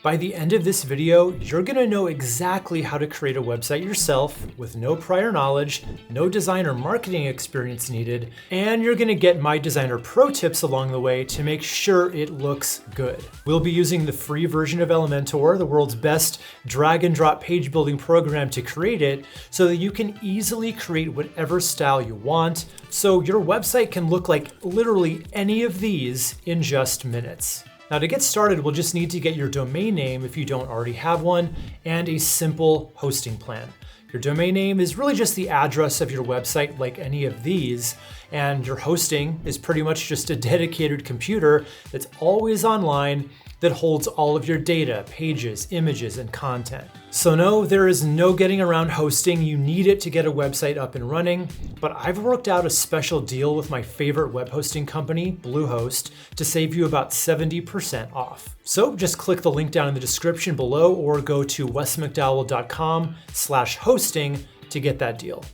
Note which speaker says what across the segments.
Speaker 1: By the end of this video, you're gonna know exactly how to create a website yourself with no prior knowledge, no design or marketing experience needed, and you're gonna get my designer pro tips along the way to make sure it looks good. We'll be using the free version of Elementor, the world's best drag and drop page building program, to create it so that you can easily create whatever style you want, so your website can look like literally any of these in just minutes. Now, to get started, we'll just need to get your domain name if you don't already have one, and a simple hosting plan. Your domain name is really just the address of your website, like any of these, and your hosting is pretty much just a dedicated computer that's always online that holds all of your data, pages, images, and content. So no, there is no getting around hosting. You need it to get a website up and running, but I've worked out a special deal with my favorite web hosting company, Bluehost, to save you about 70% off. So just click the link down in the description below or go to wesmcdowell.com/hosting to get that deal.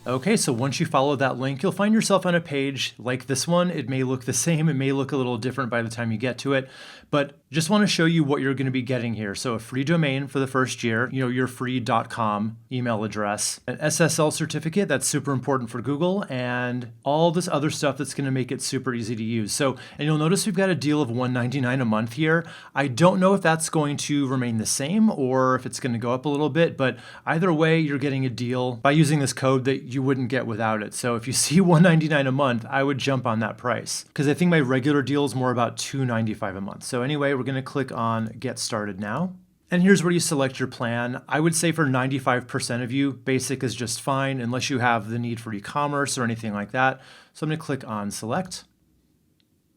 Speaker 1: Okay, so once you follow that link, you'll find yourself on a page like this one. It may look the same, it may look a little different by the time you get to it, but just want to show you what you're going to be getting here. So a free domain for the first year, your free .com email address, an SSL certificate that's super important for Google, and all this other stuff that's going to make it super easy to use. So, and you'll notice we've got a deal of $199 a month here. I don't know if that's going to remain the same or if it's going to go up a little bit, but either way, you're getting a deal by using this code that you wouldn't get without it. So if you see $199 a month, I would jump on that price because I think my regular deal is more about $295 a month. So anyway, we're going to click on Get Started Now. And here's where you select your plan. I would say for 95% of you, basic is just fine unless you have the need for e-commerce or anything like that. So I'm going to click on Select.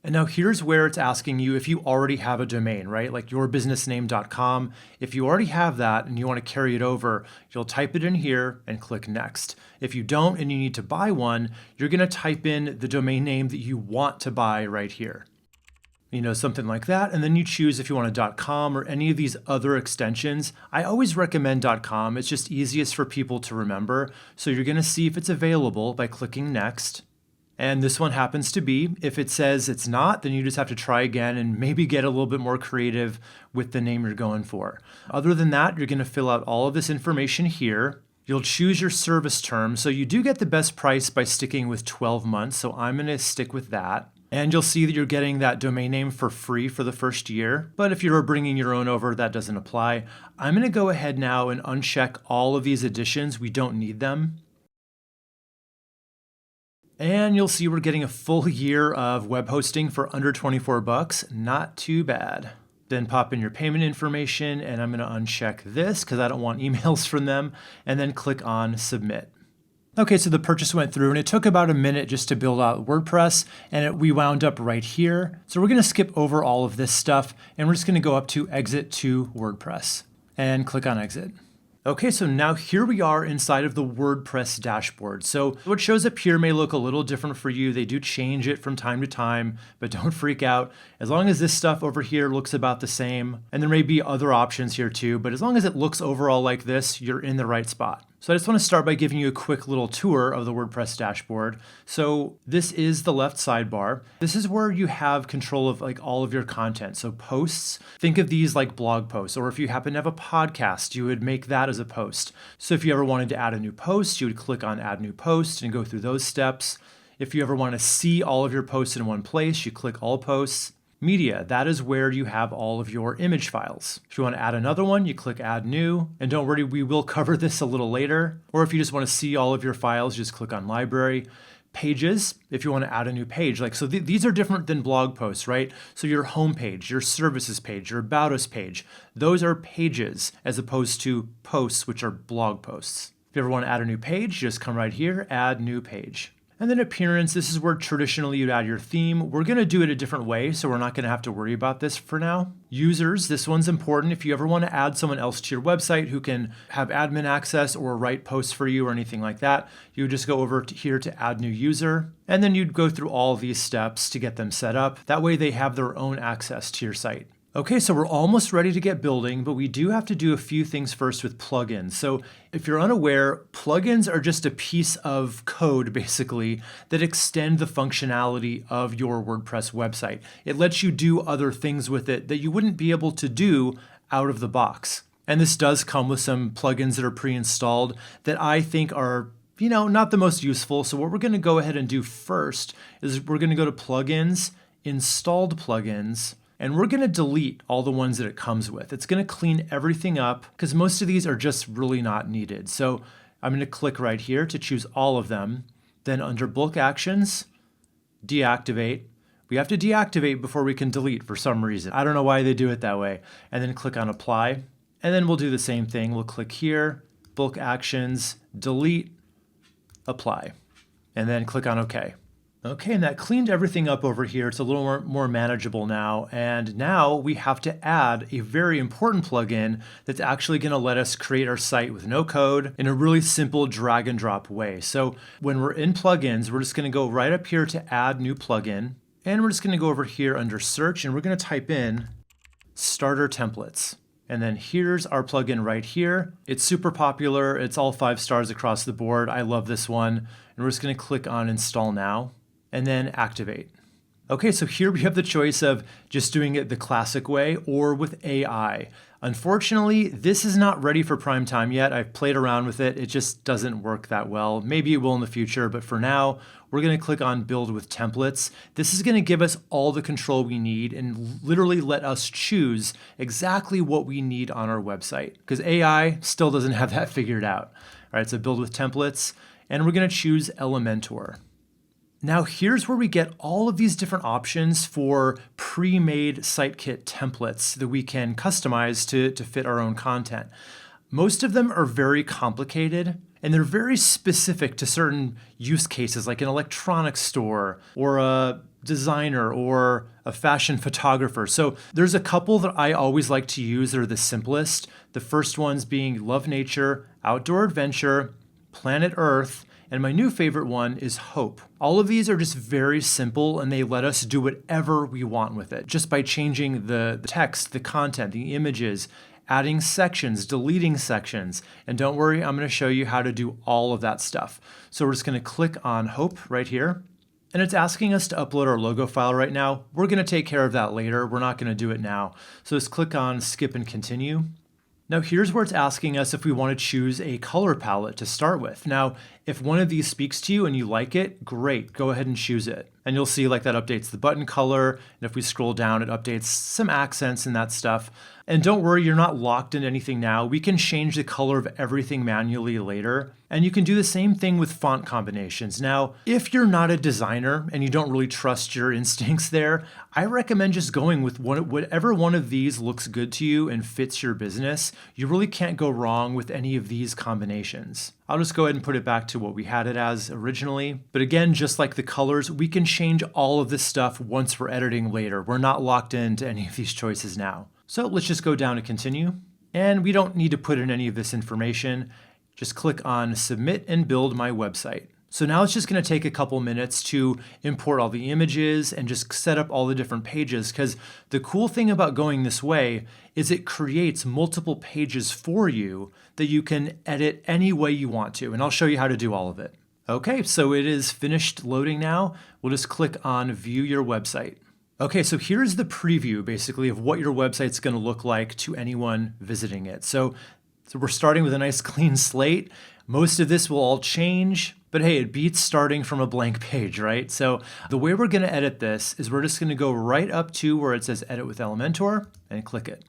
Speaker 1: And now here's where it's asking you if you already have a domain, right? Like yourbusinessname.com. If you already have that and you want to carry it over, you'll type it in here and click Next. If you don't and you need to buy one, you're going to type in the domain name that you want to buy right here. Something like that. And then you choose if you want a .com or any of these other extensions. I always recommend .com. It's just easiest for people to remember. So you're going to see if it's available by clicking Next. And this one happens to be. If it says it's not, then you just have to try again and maybe get a little bit more creative with the name you're going for. Other than that, you're going to fill out all of this information here. You'll choose your service term. So you do get the best price by sticking with 12 months. So I'm going to stick with that. And you'll see that you're getting that domain name for free for the first year. But if you're bringing your own over, that doesn't apply. I'm going to go ahead now and uncheck all of these additions. We don't need them. And you'll see we're getting a full year of web hosting for under 24 bucks. Not too bad. Then pop in your payment information, and I'm going to uncheck this because I don't want emails from them, and then click on Submit. Okay, so the purchase went through, and it took about a minute just to build out WordPress, and we wound up right here. So we're going to skip over all of this stuff, and we're just going to go up to Exit to WordPress and click on Exit. Okay, so now here we are inside of the WordPress dashboard. So what shows up here may look a little different for you. They do change it from time to time, but don't freak out. As long as this stuff over here looks about the same, and there may be other options here too, but as long as it looks overall like this, you're in the right spot. So I just want to start by giving you a quick little tour of the WordPress dashboard. So this is the left sidebar. This is where you have control of all of your content. So posts, think of these like blog posts, or if you happen to have a podcast, you would make that as a post. So if you ever wanted to add a new post, you would click on Add New Post and go through those steps. If you ever want to see all of your posts in one place, you click All Posts. Media, that is where you have all of your image files. If you want to add another one, you click Add New. And don't worry, we will cover this a little later. Or if you just want to see all of your files, just click on Library. Pages, if you want to add a new page. These are different than blog posts, right? So your home page, your services page, your About Us page, those are pages as opposed to posts, which are blog posts. If you ever want to add a new page, just come right here, Add New Page. And then appearance, this is where traditionally you'd add your theme. We're going to do it a different way, so we're not going to have to worry about this for now. Users, this one's important. If you ever want to add someone else to your website who can have admin access or write posts for you or anything like that, you would just go over here to Add New User, and then you'd go through all of these steps to get them set up. That way they have their own access to your site. Okay, so we're almost ready to get building, but we do have to do a few things first with plugins. So if you're unaware, plugins are just a piece of code, basically, that extend the functionality of your WordPress website. It lets you do other things with it that you wouldn't be able to do out of the box. And this does come with some plugins that are pre-installed that I think are, not the most useful. So what we're going to go ahead and do first is we're going to go to plugins, installed plugins, and we're going to delete all the ones that it comes with. It's going to clean everything up because most of these are just really not needed. So I'm going to click right here to choose all of them. Then under bulk actions, deactivate. We have to deactivate before we can delete for some reason. I don't know why they do it that way. And then click on apply. And then we'll do the same thing. We'll click here, bulk actions, delete, apply, and then click on OK. Okay, and that cleaned everything up over here. It's a little more manageable now. And now we have to add a very important plugin that's actually going to let us create our site with no code in a really simple drag and drop way. So when we're in plugins, we're just going to go right up here to add new plugin. And we're just going to go over here under search and we're going to type in starter templates. And then here's our plugin right here. It's super popular. It's all 5 stars across the board. I love this one. And we're just going to click on install now and then activate. Okay, so here we have the choice of just doing it the classic way or with AI. Unfortunately, this is not ready for prime time yet. I've played around with it. It just doesn't work that well. Maybe it will in the future, but for now, we're going to click on build with templates. This is going to give us all the control we need and literally let us choose exactly what we need on our website because AI still doesn't have that figured out. All right, so build with templates, and we're going to choose Elementor. Now here's where we get all of these different options for pre-made SiteKit templates that we can customize to fit our own content. Most of them are very complicated and they're very specific to certain use cases like an electronics store or a designer or a fashion photographer. So there's a couple that I always like to use that are the simplest. The first ones being Love Nature, Outdoor Adventure, Planet Earth, and my new favorite one is Hope. All of these are just very simple and they let us do whatever we want with it just by changing the text, the content, the images, adding sections, deleting sections. And don't worry, I'm going to show you how to do all of that stuff. So we're just going to click on Hope right here. And it's asking us to upload our logo file right now. We're going to take care of that later. We're not going to do it now. So just click on skip and continue. Now here's where it's asking us if we want to choose a color palette to start with. Now, if one of these speaks to you and you like it, great, go ahead and choose it. And you'll see like that updates the button color. And if we scroll down, it updates some accents and that stuff. And don't worry, you're not locked into anything now. We can change the color of everything manually later. And you can do the same thing with font combinations. Now, if you're not a designer and you don't really trust your instincts there, I recommend just going with whatever one of these looks good to you and fits your business. You really can't go wrong with any of these combinations. I'll just go ahead and put it back to what we had it as originally. But again, just like the colors, we can change all of this stuff once we're editing later. We're not locked into any of these choices now. So let's just go down to continue. And we don't need to put in any of this information. Just click on submit and build my website. So now it's just going to take a couple minutes to import all the images and just set up all the different pages, because the cool thing about going this way is it creates multiple pages for you that you can edit any way you want to. And I'll show you how to do all of it. Okay, so it is finished loading now. We'll just click on view your website. Okay, so here's the preview basically of what your website's going to look like to anyone visiting it. So we're starting with a nice clean slate. Most of this will all change, but hey, it beats starting from a blank page, right? So the way we're going to edit this is we're just going to go right up to where it says Edit with Elementor and click it.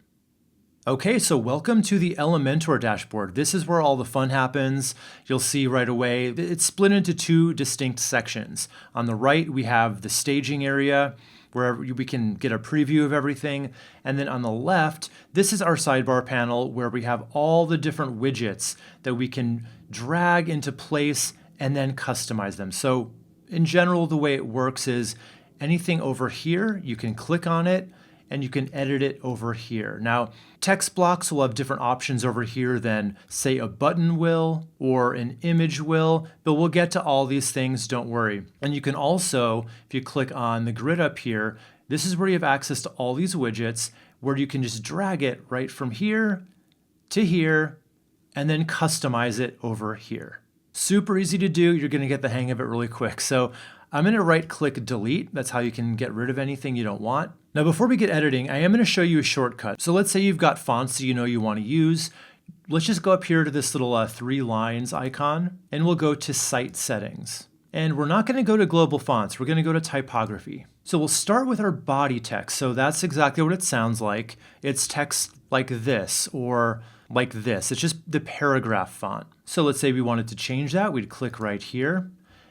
Speaker 1: Okay, so welcome to the Elementor dashboard. This is where all the fun happens. You'll see right away, it's split into 2 distinct sections. On the right, we have the staging area, where we can get a preview of everything. And then on the left, this is our sidebar panel where we have all the different widgets that we can drag into place and then customize them. So in general, the way it works is anything over here, you can click on it and you can edit it over here. Now, text blocks will have different options over here than, say, a button will or an image will, but we'll get to all these things, don't worry. And you can also, if you click on the grid up here, this is where you have access to all these widgets where you can just drag it right from here to here and then customize it over here. Super easy to do. You're going to get the hang of it really quick. So I'm going to right click delete. That's how you can get rid of anything you don't want. Now, before we get editing, I am going to show you a shortcut. So let's say you've got fonts that you know you want to use. Let's just go up here to this little 3 lines icon, and we'll go to Site Settings. And we're not going to go to global fonts. We're going to go to typography. So we'll start with our body text. So that's exactly what it sounds like. It's text like this or like this. It's just the paragraph font. So let's say we wanted to change that. We'd click right here.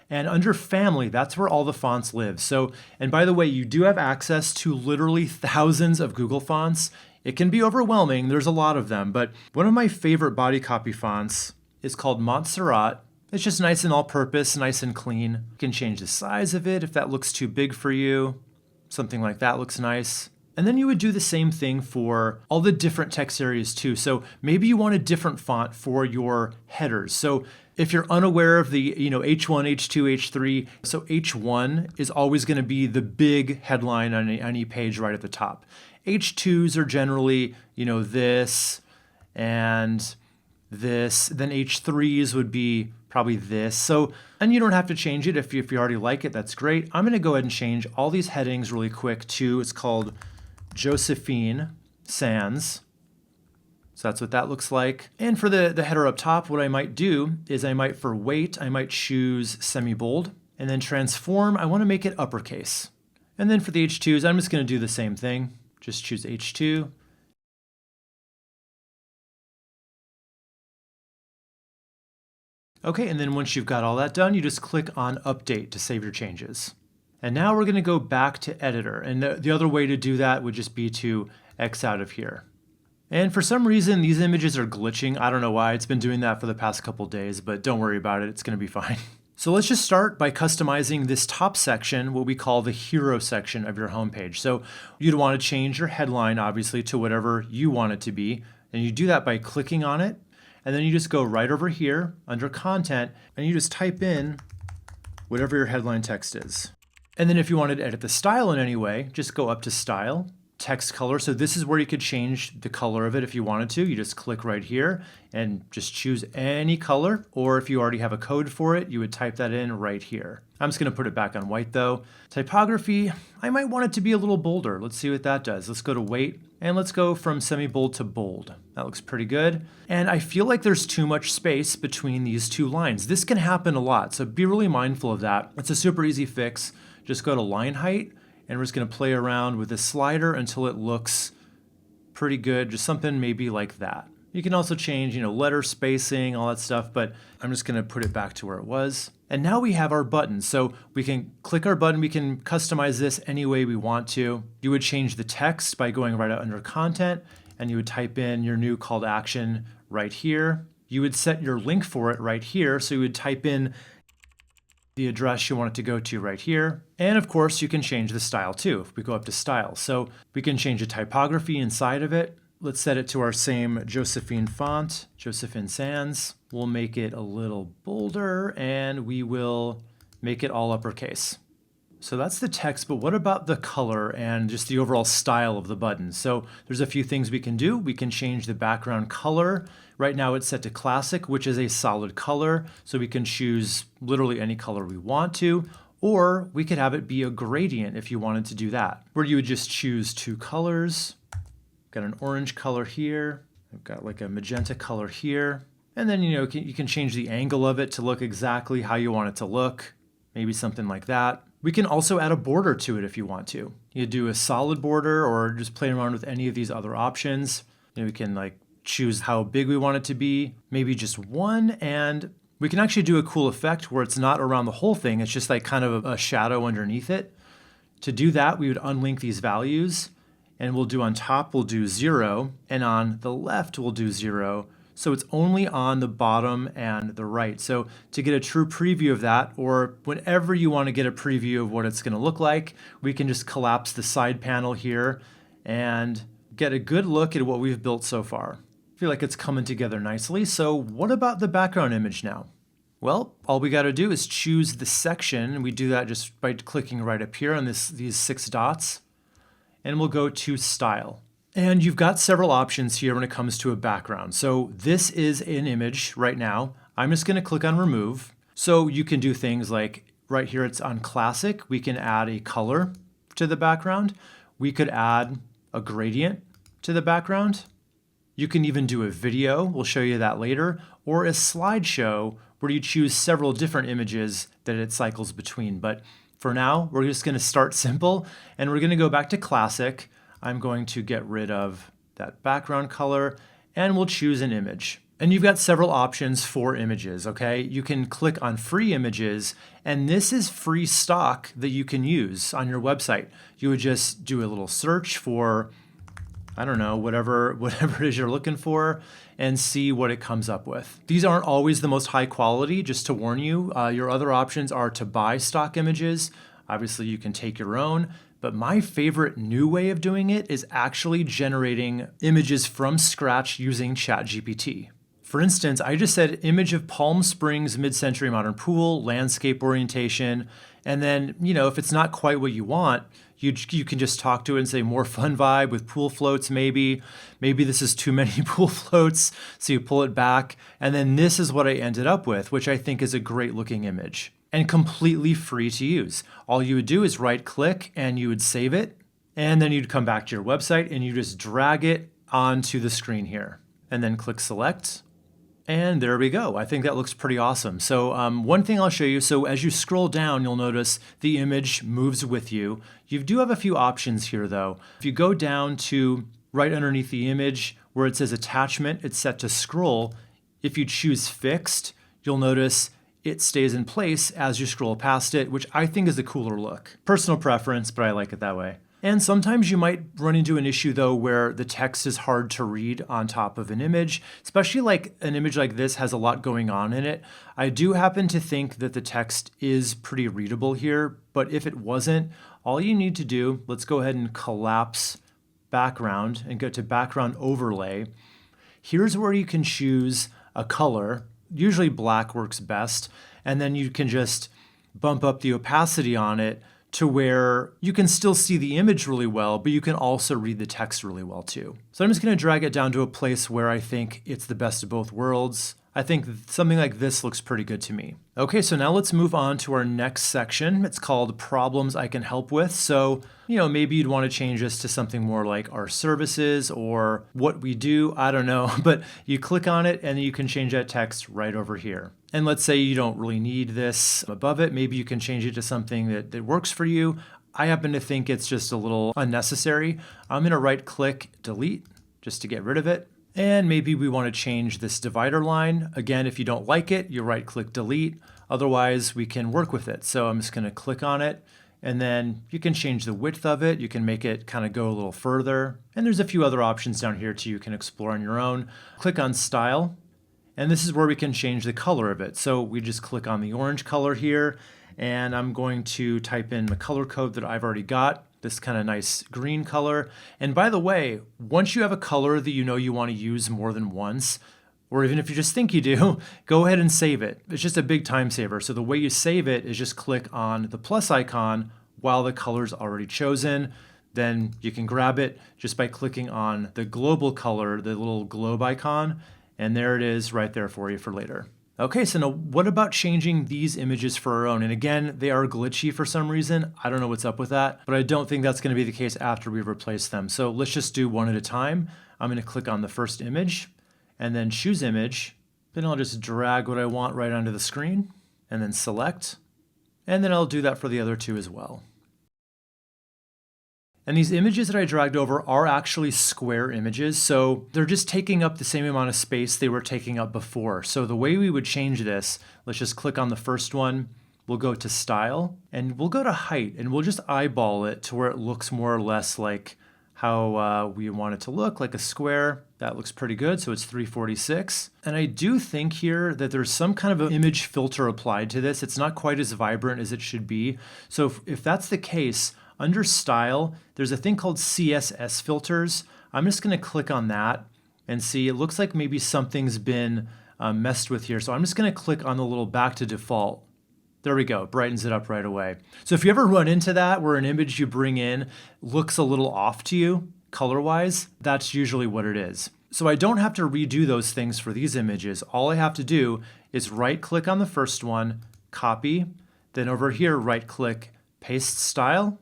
Speaker 1: And under family, that's where all the fonts live. So, and by the way, you do have access to literally thousands of Google fonts. It can be overwhelming. There's a lot of them. But one of my favorite body copy fonts is called Montserrat. It's just nice and all-purpose, nice and clean. You can change the size of it if that looks too big for you. Something like that looks nice. And then you would do the same thing for all the different text areas too. So maybe you want a different font for your headers. So if you're unaware of the, H1, H2, H3, so H1 is always going to be the big headline on any page right at the top. H2s are generally, this and this. Then H3s would be probably this. So, and you don't have to change it if you already like it. That's great. I'm going to go ahead and change all these headings really quick to, it's called Josephine Sands. So that's what that looks like. And for the header up top, what I might do is for weight, I might choose semi-bold. And then transform, I want to make it uppercase. And then for the H2s, I'm just going to do the same thing. Just choose H2. Okay, and then once you've got all that done, you just click on Update to save your changes. And now we're going to go back to Editor. And the other way to do that would just be to X out of here. And for some reason, these images are glitching. I don't know why. It's been doing that for the past couple days, but don't worry about it. It's going to be fine. So let's just start by customizing this top section, what we call the hero section of your homepage. So you'd want to change your headline, obviously, to whatever you want it to be. And you do that by clicking on it. And then you just go right over here under Content, and you just type in whatever your headline text is. And then if you wanted to edit the style in any way, just go up to Style, Text Color. So this is where you could change the color of it if you wanted to. You just click right here and just choose any color. Or if you already have a code for it, you would type that in right here. I'm just going to put it back on white though. Typography, I might want it to be a little bolder. Let's see what that does. Let's go to weight and let's go from semi-bold to bold. That looks pretty good. And I feel like there's too much space between these two lines. This can happen a lot, so be really mindful of that. It's a super easy fix. Just go to line height, and we're just going to play around with the slider until it looks pretty good. Just something maybe like that. You can also change, letter spacing, all that stuff, but I'm just going to put it back to where it was. And now we have our button. So we can click our button. We can customize this any way we want to. You would change the text by going right under Content, and you would type in your new call to action right here. You would set your link for it right here. So you would type in the address you want it to go to right here. And of course, you can change the style too if we go up to Style. So we can change the typography inside of it. Let's set it to our same Josephine font, Josephine Sands. We'll make it a little bolder and we will make it all uppercase. So that's the text, but what about the color and just the overall style of the button? So there's a few things we can do. We can change the background color. Right now it's set to classic, which is a solid color. So we can choose literally any color we want to, or we could have it be a gradient if you wanted to do that, where you would just choose 2 colors. Got an orange color here. I've got like a magenta color here. And then, you can change the angle of it to look exactly how you want it to look. Maybe something like that. We can also add a border to it if you want to. You do a solid border or just play around with any of these other options. We can choose how big we want it to be, maybe just 1. And we can actually do a cool effect where it's not around the whole thing. It's just kind of a shadow underneath it. To do that, we would unlink these values. And we'll do on top, we'll do 0, and on the left, we'll do 0. So it's only on the bottom and the right. So to get a true preview of that, or whenever you want to get a preview of what it's going to look like, we can just collapse the side panel here and get a good look at what we've built so far. I feel like it's coming together nicely. So what about the background image now? Well, all we got to do is choose the section, and we do that just by clicking right up here on these 6 dots. And we'll go to Style. And you've got several options here when it comes to a background. So this is an image right now. I'm just going to click on Remove. So you can do things like Right here it's on classic. We can add a color to the background. We could add a gradient to the background. You can even do a video, we'll show you that later, or a slideshow where you choose several different images that it cycles between. But for now, we're just going to start simple and we're going to go back to classic. I'm going to get rid of that background color and we'll choose an image. And you've got several options for images, okay? You can click on free images, and this is free stock that you can use on your website. You would just do a little search for, I don't know, whatever it is you're looking for, and see what it comes up with. These aren't always the most high quality, just to warn you. Your other options are to buy stock images. Obviously, you can take your own. But my favorite new way of doing it is actually generating images from scratch using ChatGPT. For instance, I just said image of Palm Springs mid-century modern pool, landscape orientation, and then, if it's not quite what you want, you can just talk to it and say more fun vibe with pool floats maybe. Maybe this is too many pool floats, so you pull it back. And then this is what I ended up with, which I think is a great looking image and completely free to use. All you would do is right click and you would save it. And then you'd come back to your website and you just drag it onto the screen here and then click select. And there we go. I think that looks pretty awesome. So one thing I'll show you, so as you scroll down, you'll notice the image moves with you. You do have a few options here though. If you go down to right underneath the image where it says attachment, it's set to scroll. If you choose fixed, you'll notice it stays in place as you scroll past it, which I think is a cooler look. Personal preference, but I like it that way. And sometimes you might run into an issue though where the text is hard to read on top of an image, especially like an image like this has a lot going on in it. I do happen to think that the text is pretty readable here, but if it wasn't, all you need to do, let's go ahead and collapse background and go to background overlay. Here's where you can choose a color. Usually black works best, and then you can just bump up the opacity on it to where you can still see the image really well, but you can also read the text really well too. So I'm just going to drag it down to a place where I think it's the best of both worlds. I think something like this looks pretty good to me. Okay, so now let's move on to our next section. It's called Problems I Can Help With. So, maybe you'd want to change this to something more like our services or what we do. I don't know, but you click on it and you can change that text right over here. And let's say you don't really need this above it. Maybe you can change it to something that works for you. I happen to think it's just a little unnecessary. I'm going to right click, delete, just to get rid of it. And maybe we want to change this divider line. Again, if you don't like it, you right click delete. Otherwise, we can work with it. So I'm just going to click on it and then you can change the width of it. You can make it kind of go a little further. And there's a few other options down here too you can explore on your own. Click on style. And this is where we can change the color of it. So we just click on the orange color here and I'm going to type in the color code that I've already got. This kind of nice green color. And by the way, once you have a color that you want to use more than once, or even if you just think you do, go ahead and save it. It's just a big time saver. So the way you save it is just click on the plus icon while the color's already chosen. Then you can grab it just by clicking on the global color, the little globe icon, and there it is right there for you for later. Okay, so now what about changing these images for our own? And again, they are glitchy for some reason. I don't know what's up with that, but I don't think that's going to be the case after we've replaced them. So let's just do one at a time. I'm going to click on the first image and then choose image. Then I'll just drag what I want right onto the screen and then select. And then I'll do that for the other two as well. And these images that I dragged over are actually square images, so they're just taking up the same amount of space they were taking up before. So the way we would change this, let's just click on the first one, we'll go to style, and we'll go to height, and we'll just eyeball it to where it looks more or less like how we want it to look, like a square. That looks pretty good, so it's 346. And I do think here that there's some kind of an image filter applied to this. It's not quite as vibrant as it should be. So if that's the case, under style, there's a thing called CSS filters. I'm just going to click on that and see, it looks like maybe something's been messed with here. So I'm just going to click on the little back to default. There we go, brightens it up right away. So if you ever run into that where an image you bring in looks a little off to you color-wise, that's usually what it is. So I don't have to redo those things for these images. All I have to do is right click on the first one, copy, Then over here, right click, paste style.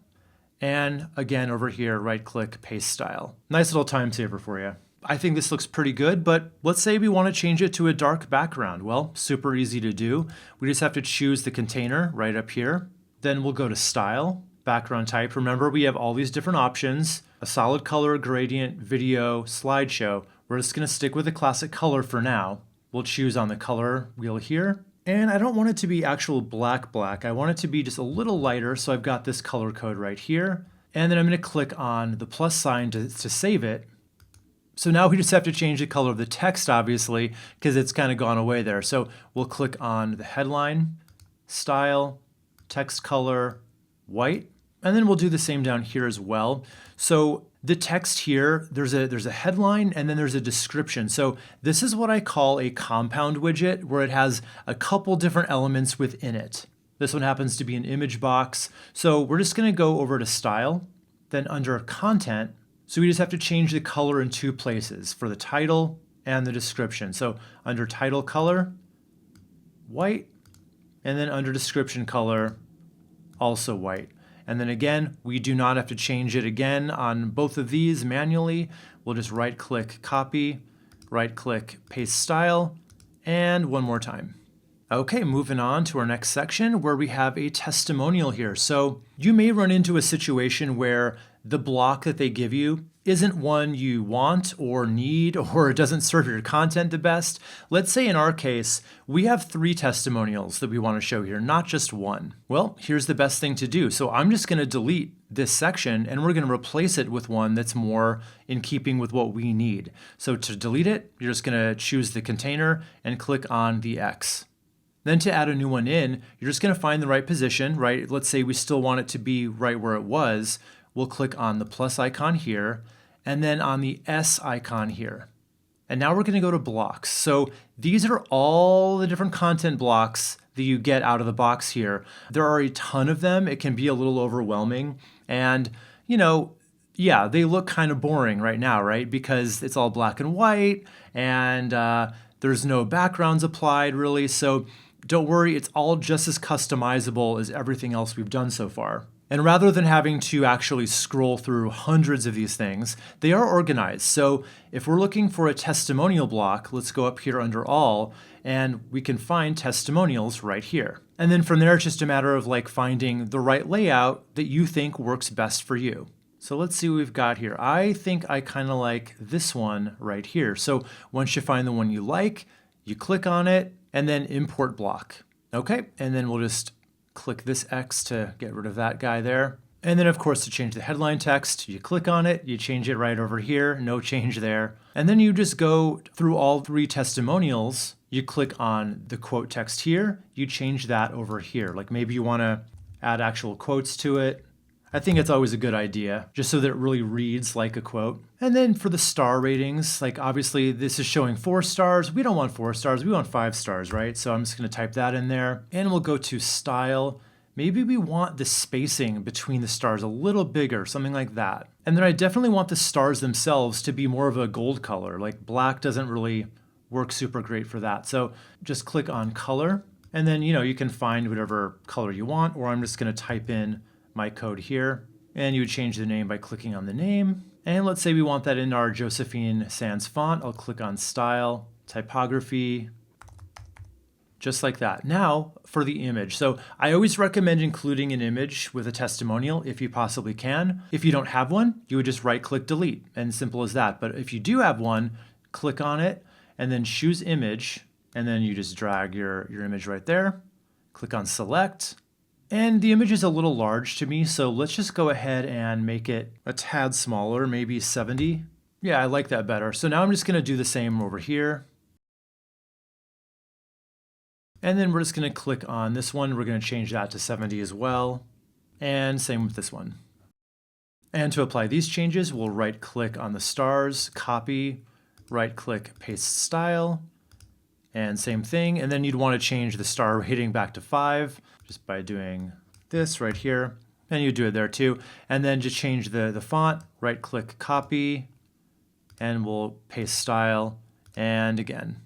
Speaker 1: And again, over here, right click, paste style. Nice little time saver for you. I think this looks pretty good, but let's say we want to change it to a dark background. Well, super easy to do. We just have to choose the container right up here. Then we'll go to style, background type. Remember, we have all these different options: a solid color, gradient, video, slideshow. We're just going to stick with the classic color for now. We'll choose on the color wheel here. And I don't want it to be actual black. I want it to be just a little lighter. So I've got this color code right here. And then I'm going to click on the plus sign to save it. So now we just have to change the color of the text, obviously, because it's kind of gone away there. So we'll click on the headline, style, text color, white, and then we'll do the same down here as well. So the text here, there's a headline and then there's a description. So this is what I call a compound widget, where it has a couple different elements within it. This one happens to be an image box. So we're just going to go over to style, then under content. So we just have to change the color in two places, for the title and the description. So under title color, white, and then under description color, also white. And then again, we do not have to change it again on both of these manually. We'll just right click, copy, right click, paste style, and one more time. Okay, moving on to our next section where we have a testimonial here. So you may run into a situation where the block that they give you isn't one you want or need, or it doesn't serve your content the best. Let's say in our case, we have 3 testimonials that we want to show here, not just one. Well, here's the best thing to do. So I'm just going to delete this section and we're going to replace it with one that's more in keeping with what we need. So to delete it, you're just going to choose the container and click on the X. Then to add a new one in, you're just going to find the right position, right? Let's say we still want it to be right where it was. We'll click on the plus icon here, and then on the S icon here. And now we're going to go to blocks. So these are all the different content blocks that you get out of the box here. There are a ton of them. It can be a little overwhelming. And, yeah, they look kind of boring right now, right? Because it's all black and white, and there's no backgrounds applied really. So don't worry, it's all just as customizable as everything else we've done so far. And rather than having to actually scroll through hundreds of these things, they are organized. So if we're looking for a testimonial block, let's go up here under all, and we can find testimonials right here. And then from there, it's just a matter of finding the right layout that you think works best for you. So let's see what we've got here. I think I kind of like this one right here. So once you find the one you like, you click on it and then import block. Okay, and then we'll just click this X to get rid of that guy there. And then of course to change the headline text, you click on it, you change it right over here, no change there. And then you just go through all 3 testimonials, you click on the quote text here, you change that over here. Like maybe you want to add actual quotes to it. I think it's always a good idea, just so that it really reads like a quote. And then for the star ratings, obviously this is showing 4 stars. We don't want 4 stars, we want 5 stars, right? So I'm just gonna type that in there. And we'll go to style. Maybe we want the spacing between the stars a little bigger, something like that. And then I definitely want the stars themselves to be more of a gold color. Black doesn't really work super great for that. So just click on color, and then you can find whatever color you want, or I'm just gonna type in my code here, and you would change the name by clicking on the name. And let's say we want that in our Josephine Sans font. I'll click on style, typography, just like that. Now for the image. So I always recommend including an image with a testimonial if you possibly can. If you don't have one, you would just right click delete, and simple as that. But if you do have one, click on it and then choose image, and then you just drag your image right there. Click on select. And the image is a little large to me, so let's just go ahead and make it a tad smaller, maybe 70. Yeah, I like that better. So now I'm just going to do the same over here. And then we're just going to click on this one. We're going to change that to 70 as well. And same with this one. And to apply these changes, we'll right click on the stars, copy, right click, paste style, and same thing. And then you'd want to change the star rating back to 5 just by doing this right here. And you do it there too. And then just change the font, right click, copy, and we'll paste style, and again.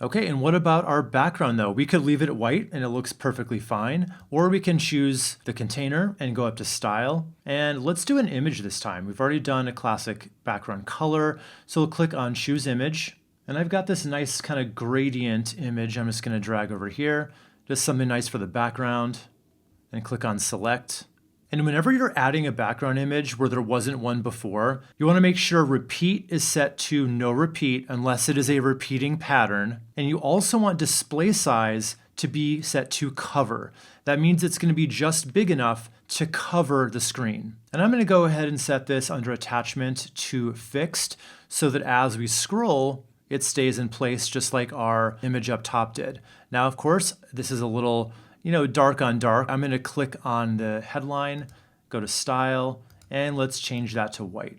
Speaker 1: Okay, and what about our background though? We could leave it white and it looks perfectly fine, or we can choose the container and go up to style. And let's do an image this time. We've already done a classic background color, so we'll click on choose image. And I've got this nice kind of gradient image I'm just gonna drag over here, just something nice for the background, and click on select. And whenever you're adding a background image where there wasn't one before, you want to make sure repeat is set to no repeat unless it is a repeating pattern. And you also want display size to be set to cover. That means it's going to be just big enough to cover the screen. And I'm going to go ahead and set this under attachment to fixed so that as we scroll, it stays in place just like our image up top did. Now, of course, this is a little dark on dark. I'm going to click on the headline, go to style, and let's change that to white.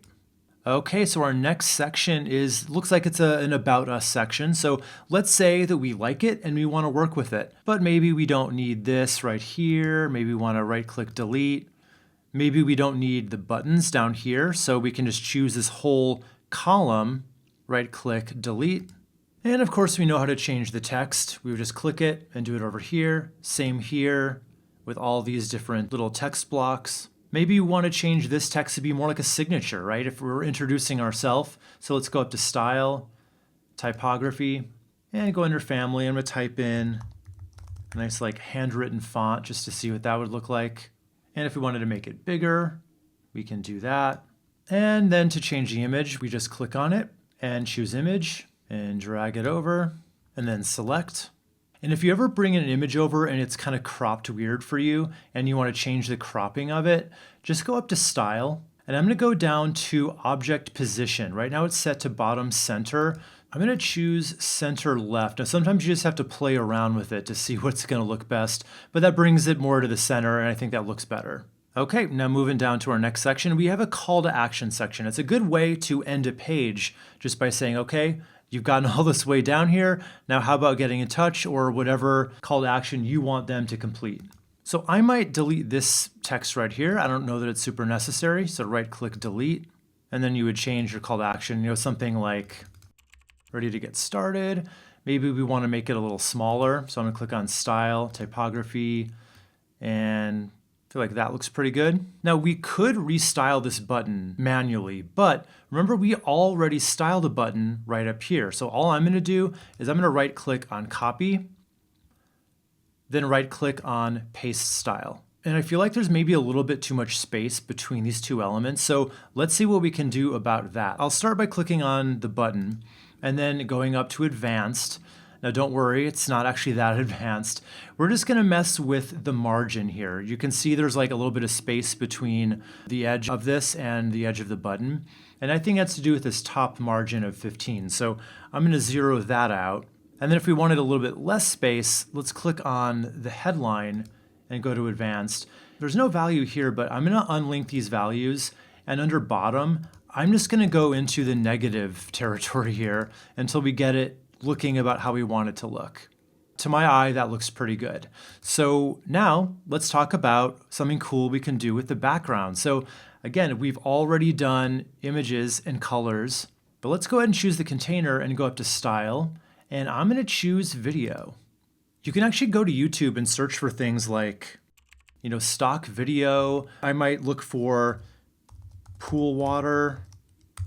Speaker 1: Okay, so our next section looks like it's an About Us section. So let's say that we like it and we want to work with it, but maybe we don't need this right here. Maybe we want to right-click delete. Maybe we don't need the buttons down here, so we can just choose this whole column, right-click delete. And of course, we know how to change the text. We would just click it and do it over here. Same here with all these different little text blocks. Maybe you want to change this text to be more like a signature, right? If we're introducing ourselves. So let's go up to Style, Typography, and go under Family. I'm going to type in a nice like handwritten font just to see what that would look like. And if we wanted to make it bigger, we can do that. And then to change the image, we just click on it and choose Image, and drag it over, and then select. And if you ever bring an image over and it's kind of cropped weird for you, and you want to change the cropping of it, just go up to Style, and I'm going to go down to Object Position. Right now it's set to bottom center. I'm going to choose center left. Now sometimes you just have to play around with it to see what's going to look best, but that brings it more to the center, and I think that looks better. Okay, now moving down to our next section, we have a call to action section. It's a good way to end a page just by saying, okay, you've gotten all this way down here. Now how about getting in touch, or whatever call to action you want them to complete. So I might delete this text right here. I don't know that it's super necessary. So right click delete, and then you would change your call to action, something like ready to get started. Maybe we want to make it a little smaller. So I'm gonna click on style, typography, and I feel like that looks pretty good. Now we could restyle this button manually, but remember we already styled a button right up here. So all I'm gonna do is I'm gonna right click on copy, then right click on paste style. And I feel like there's maybe a little bit too much space between these two elements. So let's see what we can do about that. I'll start by clicking on the button and then going up to advanced. Now don't worry, it's not actually that advanced. We're just gonna mess with the margin here. You can see there's like a little bit of space between the edge of this and the edge of the button. And I think that's to do with this top margin of 15. So I'm gonna zero that out. And then if we wanted a little bit less space, let's click on the headline and go to advanced. There's no value here, but I'm gonna unlink these values, and under bottom, I'm just gonna go into the negative territory here until we get it looking about how we want it to look. To my eye, that looks pretty good. So now let's talk about something cool we can do with the background. So again, we've already done images and colors, but let's go ahead and choose the container and go up to style, and I'm gonna choose video. You can actually go to YouTube and search for things like, stock video. I might look for pool water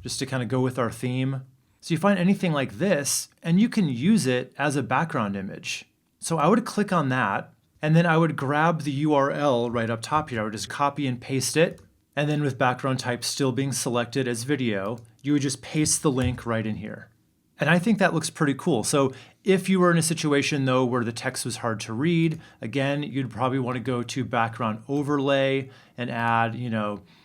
Speaker 1: just to kind of go with our theme. So you find anything like this, and you can use it as a background image. So I would click on that, and then I would grab the URL right up top here. I would just copy and paste it, and then with background type still being selected as video, you would just paste the link right in here. And I think that looks pretty cool. So if you were in a situation though where the text was hard to read, again, you'd probably want to go to background overlay and add,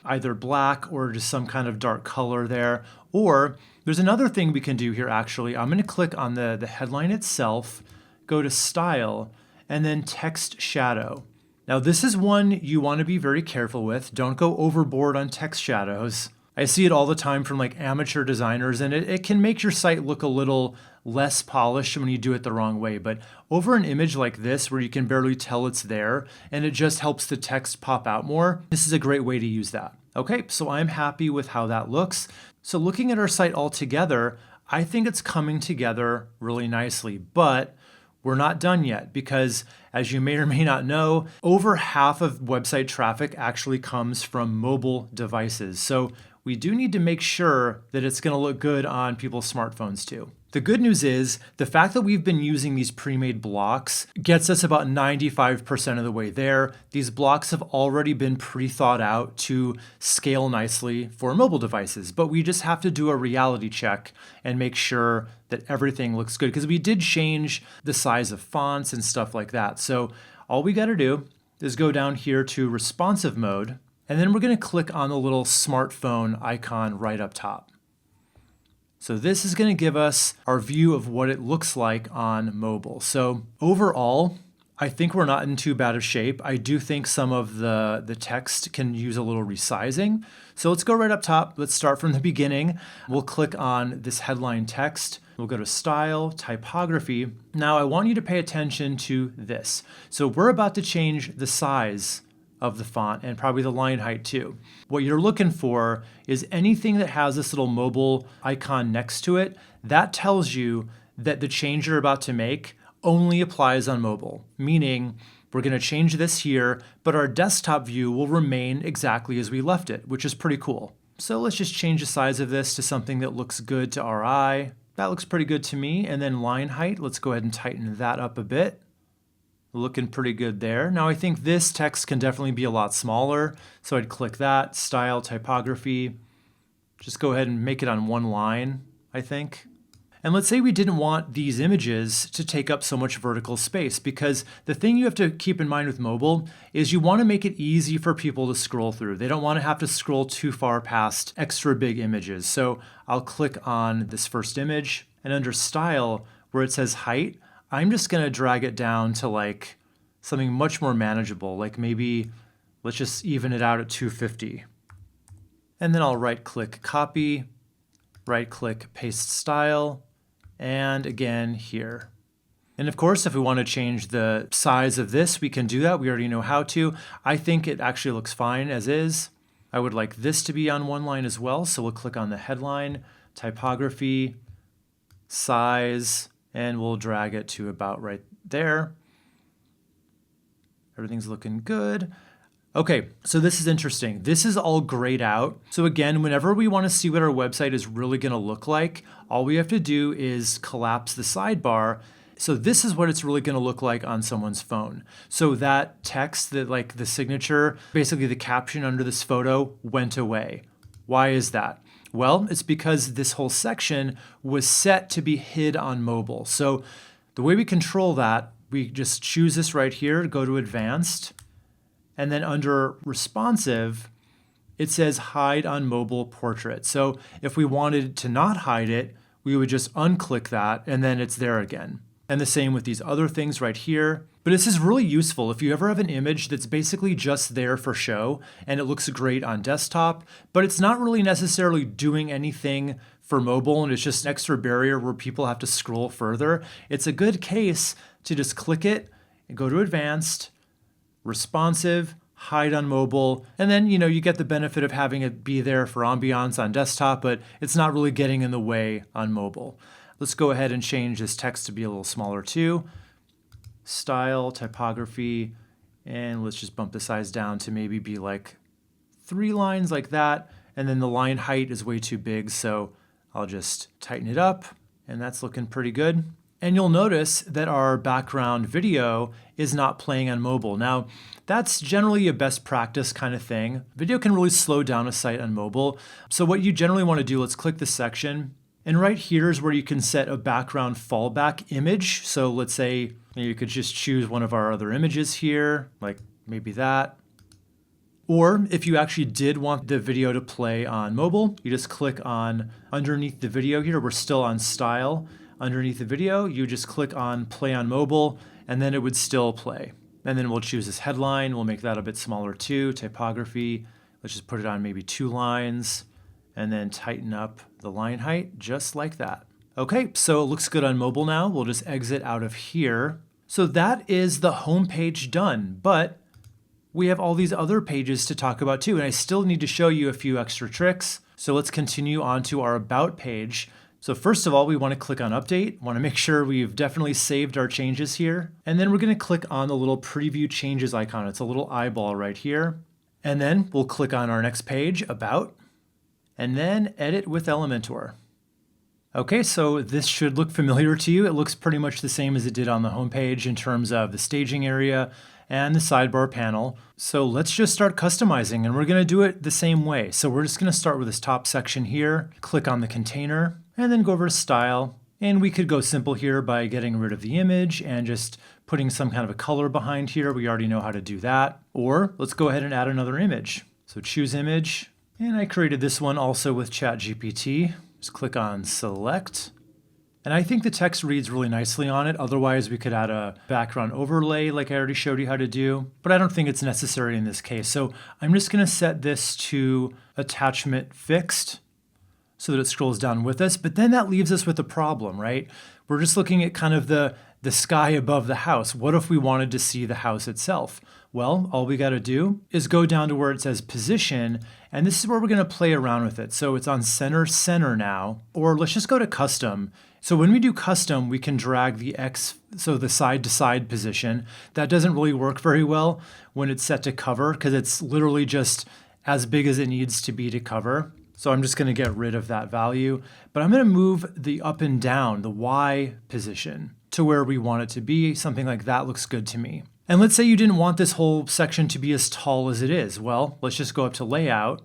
Speaker 1: either black or just some kind of dark color there. Or there's another thing we can do here actually. I'm going to click on the headline itself, go to style, and then text shadow. Now this is one you want to be very careful with. Don't go overboard on text shadows. I see it all the time from like amateur designers, and it can make your site look a little less polished when you do it the wrong way. But over an image like this where you can barely tell it's there and it just helps the text pop out more, this is a great way to use that. Okay, so I'm happy with how that looks. So looking at our site all together, I think it's coming together really nicely, but we're not done yet because, as you may or may not know, over half of website traffic actually comes from mobile devices. So we do need to make sure that it's going to look good on people's smartphones too. The good news is the fact that we've been using these pre-made blocks gets us about 95% of the way there. These blocks have already been pre-thought out to scale nicely for mobile devices, but we just have to do a reality check and make sure that everything looks good because we did change the size of fonts and stuff like that. So all we got to do is go down here to responsive mode, and then we're going to click on the little smartphone icon right up top. So this is going to give us our view of what it looks like on mobile. So overall, I think we're not in too bad of shape. I do think some of the text can use a little resizing. So let's go right up top. Let's start from the beginning. We'll click on this headline text. We'll go to Style, Typography. Now I want you to pay attention to this. So we're about to change the size of the font and probably the line height too. What you're looking for is anything that has this little mobile icon next to it. That tells you that the change you're about to make only applies on mobile, meaning we're going to change this here, but our desktop view will remain exactly as we left it, which is pretty cool. So let's just change the size of this to something that looks good to our eye. That looks pretty good to me. And then line height, let's go ahead and tighten that up a bit. Looking pretty good there. Now I think this text can definitely be a lot smaller. So I'd click that, Style, Typography. Just go ahead and make it on one line, I think. And let's say we didn't want these images to take up so much vertical space, because the thing you have to keep in mind with mobile is you want to make it easy for people to scroll through. They don't want to have to scroll too far past extra big images. So I'll click on this first image, and under Style, where it says height, I'm just going to drag it down to like something much more manageable, like maybe let's just even it out at 250. And then I'll right-click Copy, right-click Paste Style, and again here. And of course, if we want to change the size of this, we can do that. We already know how to. I think it actually looks fine as is. I would like this to be on one line as well, so we'll click on the headline, Typography, Size, and we'll drag it to about right there. Everything's looking good. Okay, so this is interesting. This is all grayed out. So again, whenever we want to see what our website is really going to look like, all we have to do is collapse the sidebar. So this is what it's really going to look like on someone's phone. So that text, that like the signature, basically the caption under this photo went away. Why is that? Well, it's because this whole section was set to be hid on mobile. So the way we control that, we just choose this right here, go to Advanced, and then under Responsive, it says Hide on Mobile Portrait. So if we wanted to not hide it, we would just unclick that, and then it's there again. And the same with these other things right here. But this is really useful if you ever have an image that's basically just there for show and it looks great on desktop, but it's not really necessarily doing anything for mobile and it's just an extra barrier where people have to scroll further. It's a good case to just click it and go to Advanced, Responsive, Hide on Mobile, and then you get the benefit of having it be there for ambiance on desktop, but it's not really getting in the way on mobile. Let's go ahead and change this text to be a little smaller too. Style, Typography, and let's just bump the size down to maybe be like 3 lines like that. And then the line height is way too big, so I'll just tighten it up, and that's looking pretty good. And you'll notice that our background video is not playing on mobile. Now, that's generally a best practice kind of thing. Video can really slow down a site on mobile. So what you generally want to do, let's click this section. And right here is where you can set a background fallback image. So let's say you could just choose one of our other images here, like maybe that. Or if you actually did want the video to play on mobile, you just click on underneath the video here. We're still on Style. Underneath the video, you just click on Play on Mobile, and then it would still play. And then we'll choose this headline. We'll make that a bit smaller too. Typography, let's just put it on maybe 2 lines. And then tighten up the line height just like that. Okay, so it looks good on mobile now. We'll just exit out of here. So that is the home page done, but we have all these other pages to talk about too, and I still need to show you a few extra tricks. So let's continue on to our About page. So first of all, we want to click on Update. Want to make sure we've definitely saved our changes here. And then we're going to click on the little Preview Changes icon. It's a little eyeball right here. And then we'll click on our next page, About, and then Edit with Elementor. Okay, so this should look familiar to you. It looks pretty much the same as it did on the homepage in terms of the staging area and the sidebar panel. So let's just start customizing, and we're going to do it the same way. So we're just going to start with this top section here, click on the container, and then go over to Style. And we could go simple here by getting rid of the image and just putting some kind of a color behind here. We already know how to do that. Or let's go ahead and add another image. So choose image, and I created this one also with ChatGPT. Just click on Select. And I think the text reads really nicely on it. Otherwise, we could add a background overlay like I already showed you how to do, but I don't think it's necessary in this case. So I'm just going to set this to attachment fixed so that it scrolls down with us. But then that leaves us with a problem, right? We're just looking at kind of the sky above the house. What if we wanted to see the house itself? Well, all we got to do is go down to where it says position, and this is where we're going to play around with it. So it's on center now, or let's just go to custom. So when we do custom, we can drag the X, so the side to side position. That doesn't really work very well when it's set to cover because it's literally just as big as it needs to be to cover. So I'm just going to get rid of that value, but I'm going to move the up and down, the Y position, to where we want it to be. Something like that looks good to me. And let's say you didn't want this whole section to be as tall as it is. Well, let's just go up to Layout.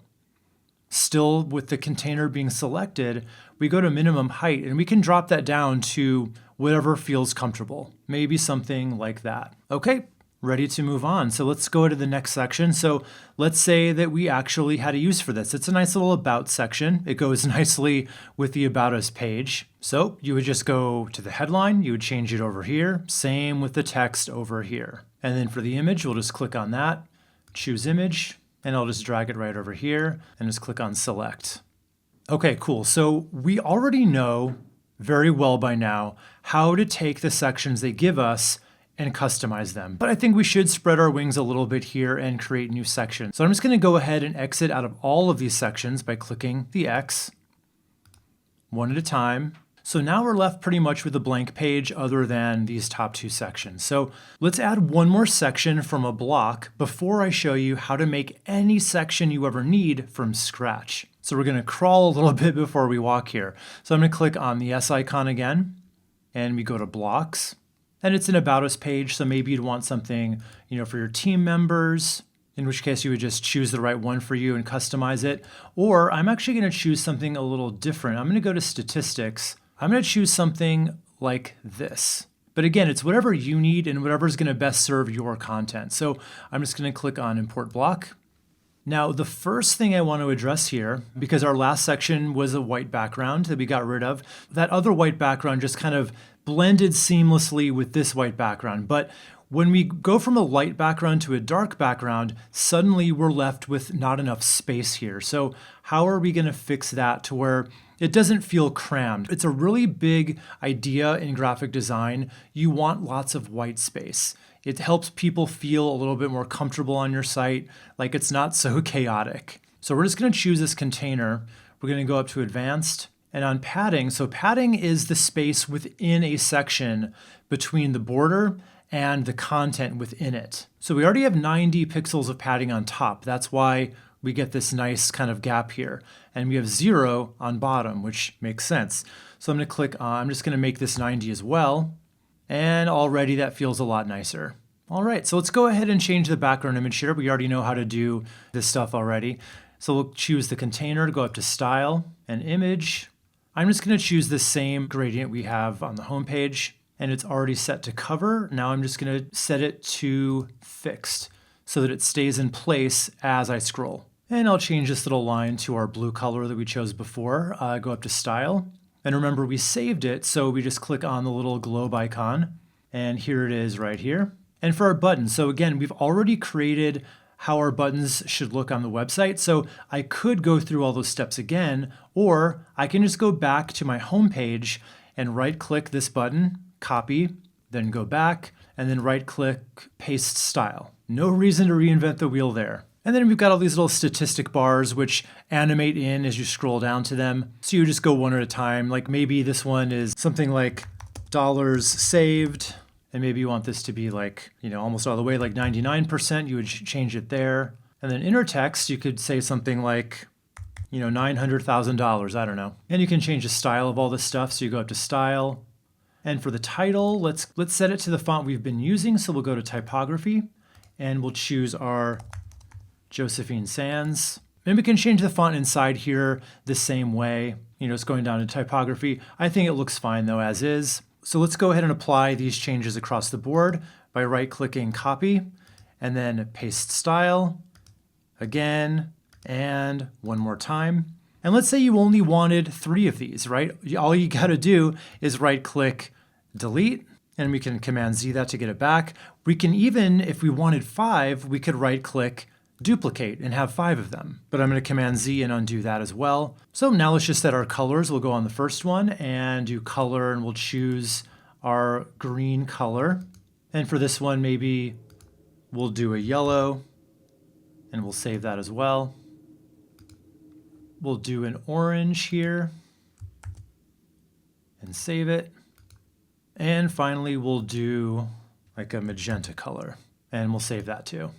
Speaker 1: Still with the container being selected, we go to minimum height and we can drop that down to whatever feels comfortable. Maybe something like that. Okay, ready to move on. So let's go to the next section. So let's say that we actually had a use for this. It's a nice little About section. It goes nicely with the About Us page. So you would just go to the headline, you would change it over here. Same with the text over here. And then for the image, we'll just click on that, choose image, and I'll just drag it right over here and just click on Select. Okay, cool. So we already know very well by now how to take the sections they give us and customize them. But I think we should spread our wings a little bit here and create new sections. So I'm just going to go ahead and exit out of all of these sections by clicking the X one at a time. So now we're left pretty much with a blank page other than these top two sections. So let's add one more section from a block before I show you how to make any section you ever need from scratch. So we're going to crawl a little bit before we walk here. So I'm going to click on the S icon again, and we go to blocks. And it's an About Us page, so maybe you'd want something, for your team members, in which case you would just choose the right one for you and customize it. Or I'm actually going to choose something a little different. I'm going to go to statistics. I'm going to choose something like this. But again, it's whatever you need and whatever's going to best serve your content. So I'm just going to click on Import Block. Now, the first thing I want to address here, because our last section was a white background that we got rid of, that other white background just kind of blended seamlessly with this white background. But when we go from a light background to a dark background, suddenly we're left with not enough space here. So how are we going to fix that to where it doesn't feel crammed? It's a really big idea in graphic design. You want lots of white space. It helps people feel a little bit more comfortable on your site, like it's not so chaotic. So we're just going to choose this container. We're going to go up to Advanced. And on padding, so padding is the space within a section between the border and the content within it. So we already have 90 pixels of padding on top. That's why we get this nice kind of gap here. And we have 0 on bottom, which makes sense. So I'm going to click on, I'm just going to make this 90 as well. And already that feels a lot nicer. All right, so let's go ahead and change the background image here. We already know how to do this stuff already. So we'll choose the container, go up to Style and Image. I'm just going to choose the same gradient we have on the home page, and it's already set to cover. Now I'm just going to set it to fixed so that it stays in place as I scroll. And I'll change this little line to our blue color that we chose before. Go up to Style. And remember, we saved it, so we just click on the little globe icon. And here it is right here. And for our buttons, so again, we've already created how our buttons should look on the website. So I could go through all those steps again, or I can just go back to my home page and right-click this button, copy, then go back, and then right-click, paste style. No reason to reinvent the wheel there. And then we've got all these little statistic bars which animate in as you scroll down to them. So you just go one at a time. Like maybe this one is something like dollars saved. And maybe you want this to be like, almost all the way like 99%. You would change it there. And then inner text, you could say something like, $900,000. I don't know. And you can change the style of all this stuff. So you go up to style. And for the title, let's set it to the font we've been using. So we'll go to typography and we'll choose our Josephine Sands. And we can change the font inside here the same way. It's going down to typography. I think it looks fine though as is. So let's go ahead and apply these changes across the board by right-clicking copy and then paste style again and one more time. And let's say you only wanted 3 of these, right? All you got to do is right-click delete, and we can Command Z that to get it back. We can even, if we wanted 5, we could right-click duplicate and have 5 of them. But I'm going to Command Z and undo that as well. So now let's just set our colors. We'll go on the first one and do color, and we'll choose our green color. And for this one, maybe we'll do a yellow, and we'll save that as well. We'll do an orange here and save it. And finally, we'll do like a magenta color, and we'll save that too.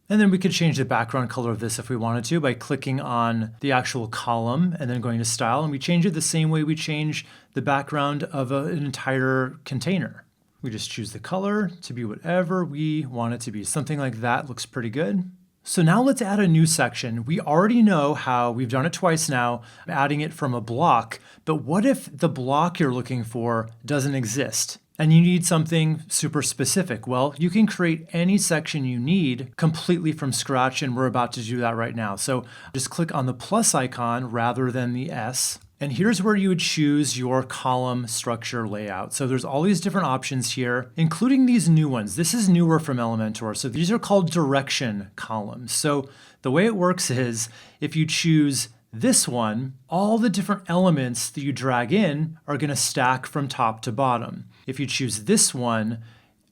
Speaker 1: And then we could change the background color of this if we wanted to by clicking on the actual column and then going to style. And we change it the same way we change the background of an entire container. We just choose the color to be whatever we want it to be. Something like that looks pretty good. So now let's add a new section. We already know how, we've done it twice now, adding it from a block, but what if the block you're looking for doesn't exist and you need something super specific? Well, you can create any section you need completely from scratch, and we're about to do that right now. So just click on the plus icon rather than the S. And here's where you would choose your column structure layout. So there's all these different options here, including these new ones. This is newer from Elementor. So these are called direction columns. So the way it works is if you choose this one, all the different elements that you drag in are going to stack from top to bottom. If you choose this one,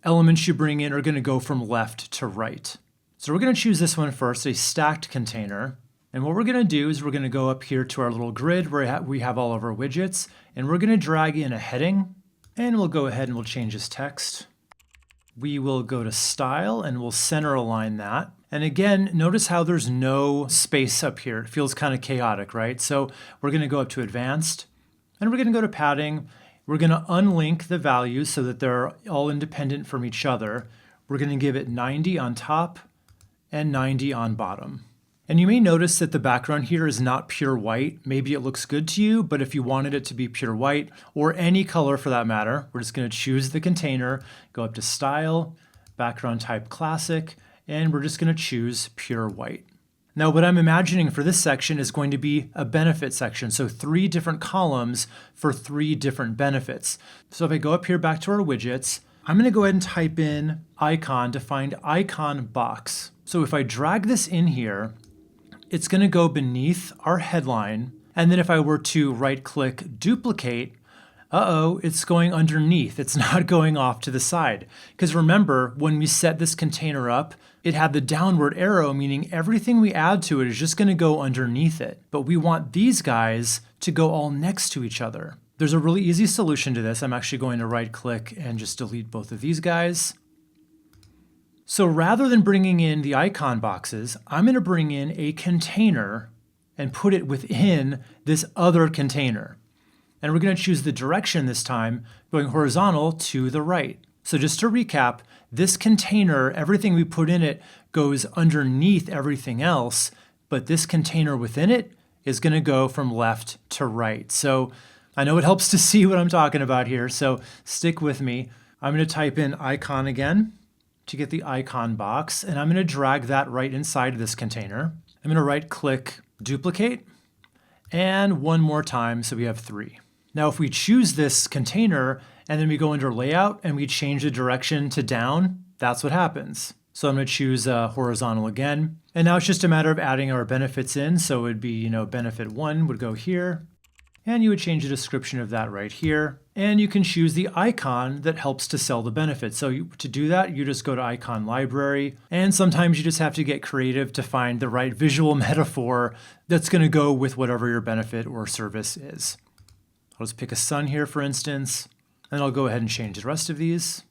Speaker 1: elements you bring in are going to go from left to right. So we're going to choose this one first, a stacked container. And what we're going to do is we're going to go up here to our little grid where we have all of our widgets, and we're going to drag in a heading, and we'll go ahead and we'll change this text. We will go to style and we'll center align that. And again, notice how there's no space up here. It feels kind of chaotic, right? So we're going to go up to advanced, and we're going to go to padding. We're going to unlink the values so that they're all independent from each other. We're going to give it 90 on top and 90 on bottom. And you may notice that the background here is not pure white. Maybe it looks good to you, but if you wanted it to be pure white, or any color for that matter, we're just going to choose the container, go up to Style, Background Type Classic, and we're just going to choose pure white. Now, what I'm imagining for this section is going to be a benefit section. So 3 different columns for 3 different benefits. So if I go up here back to our widgets, I'm going to go ahead and type in icon to find icon box. So if I drag this in here, it's going to go beneath our headline. And then if I were to right-click duplicate, it's going underneath. It's not going off to the side. Because remember, when we set this container up, it had the downward arrow, meaning everything we add to it is just going to go underneath it. But we want these guys to go all next to each other. There's a really easy solution to this. I'm actually going to right-click and just delete both of these guys. So rather than bringing in the icon boxes, I'm going to bring in a container and put it within this other container. And we're going to choose the direction this time, going horizontal to the right. So just to recap, this container, everything we put in it goes underneath everything else, but this container within it is going to go from left to right. So I know it helps to see what I'm talking about here, so stick with me. I'm going to type in icon again to get the icon box, and I'm going to drag that right inside of this container. I'm going to right-click duplicate, and one more time, so we have 3. Now, if we choose this container, and then we go under layout, and we change the direction to down, that's what happens. So I'm going to choose horizontal again, and now it's just a matter of adding our benefits in, so it would be, benefit 1 would go here, And you would change the description of that right here. And you can choose the icon that helps to sell the benefit. So to do that, you just go to Icon Library. And sometimes you just have to get creative to find the right visual metaphor that's going to go with whatever your benefit or service is. I'll just pick a sun here, for instance, and I'll go ahead and change the rest of these.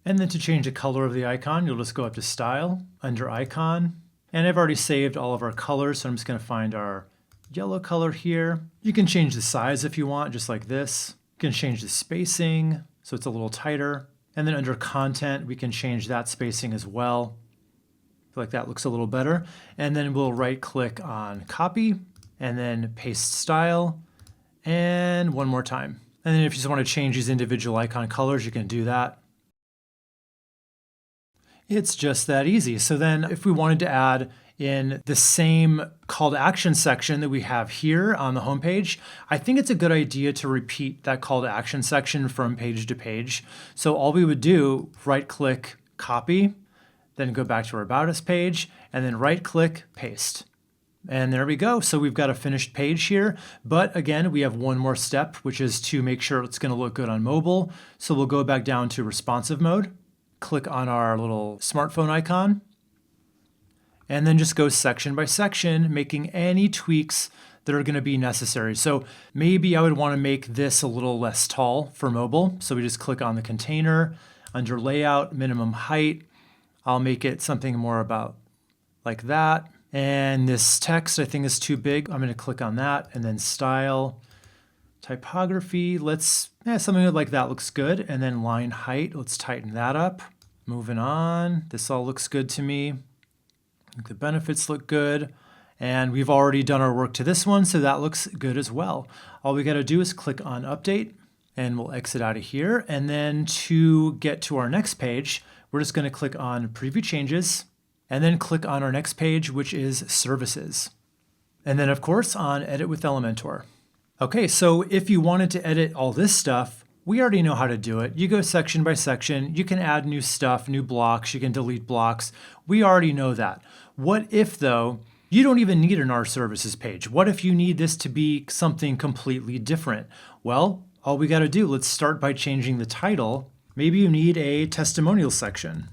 Speaker 1: And then to change the color of the icon, you'll just go up to Style, under Icon. And I've already saved all of our colors, so I'm just going to find our yellow color here. You can change the size if you want, just like this. You can change the spacing, so it's a little tighter. And then under Content, we can change that spacing as well. I feel like that looks a little better. And then we'll right-click on Copy, and then Paste Style, and one more time. And then if you just want to change these individual icon colors, you can do that. It's just that easy. So then if we wanted to add in the same call to action section that we have here on the homepage, I think it's a good idea to repeat that call to action section from page to page. So all we would do, right click, copy, then go back to our About Us page, and then right click, paste. And there we go. So we've got a finished page here. But again, we have one more step, which is to make sure it's going to look good on mobile. So we'll go back down to responsive mode. Click on our little smartphone icon, and then just go section by section, making any tweaks that are going to be necessary. So maybe I would want to make this a little less tall for mobile. So we just click on the container, under layout, minimum height. I'll make it something more about like that. And this text I think is too big. I'm going to click on that, and then style, typography, something like that looks good. And then line height, let's tighten that up. Moving on, this all looks good to me. I think the benefits look good. And we've already done our work to this one, so that looks good as well. All we got to do is click on Update, and we'll exit out of here. And then to get to our next page, we're just going to click on Preview Changes, and then click on our next page, which is Services. And then, of course, on Edit with Elementor. Okay, so if you wanted to edit all this stuff, we already know how to do it. You go section by section. You can add new stuff, new blocks. You can delete blocks. We already know that. What if, though, you don't even need an Our Services page? What if you need this to be something completely different? Well, all we got to do, let's start by changing the title. Maybe you need a testimonial section.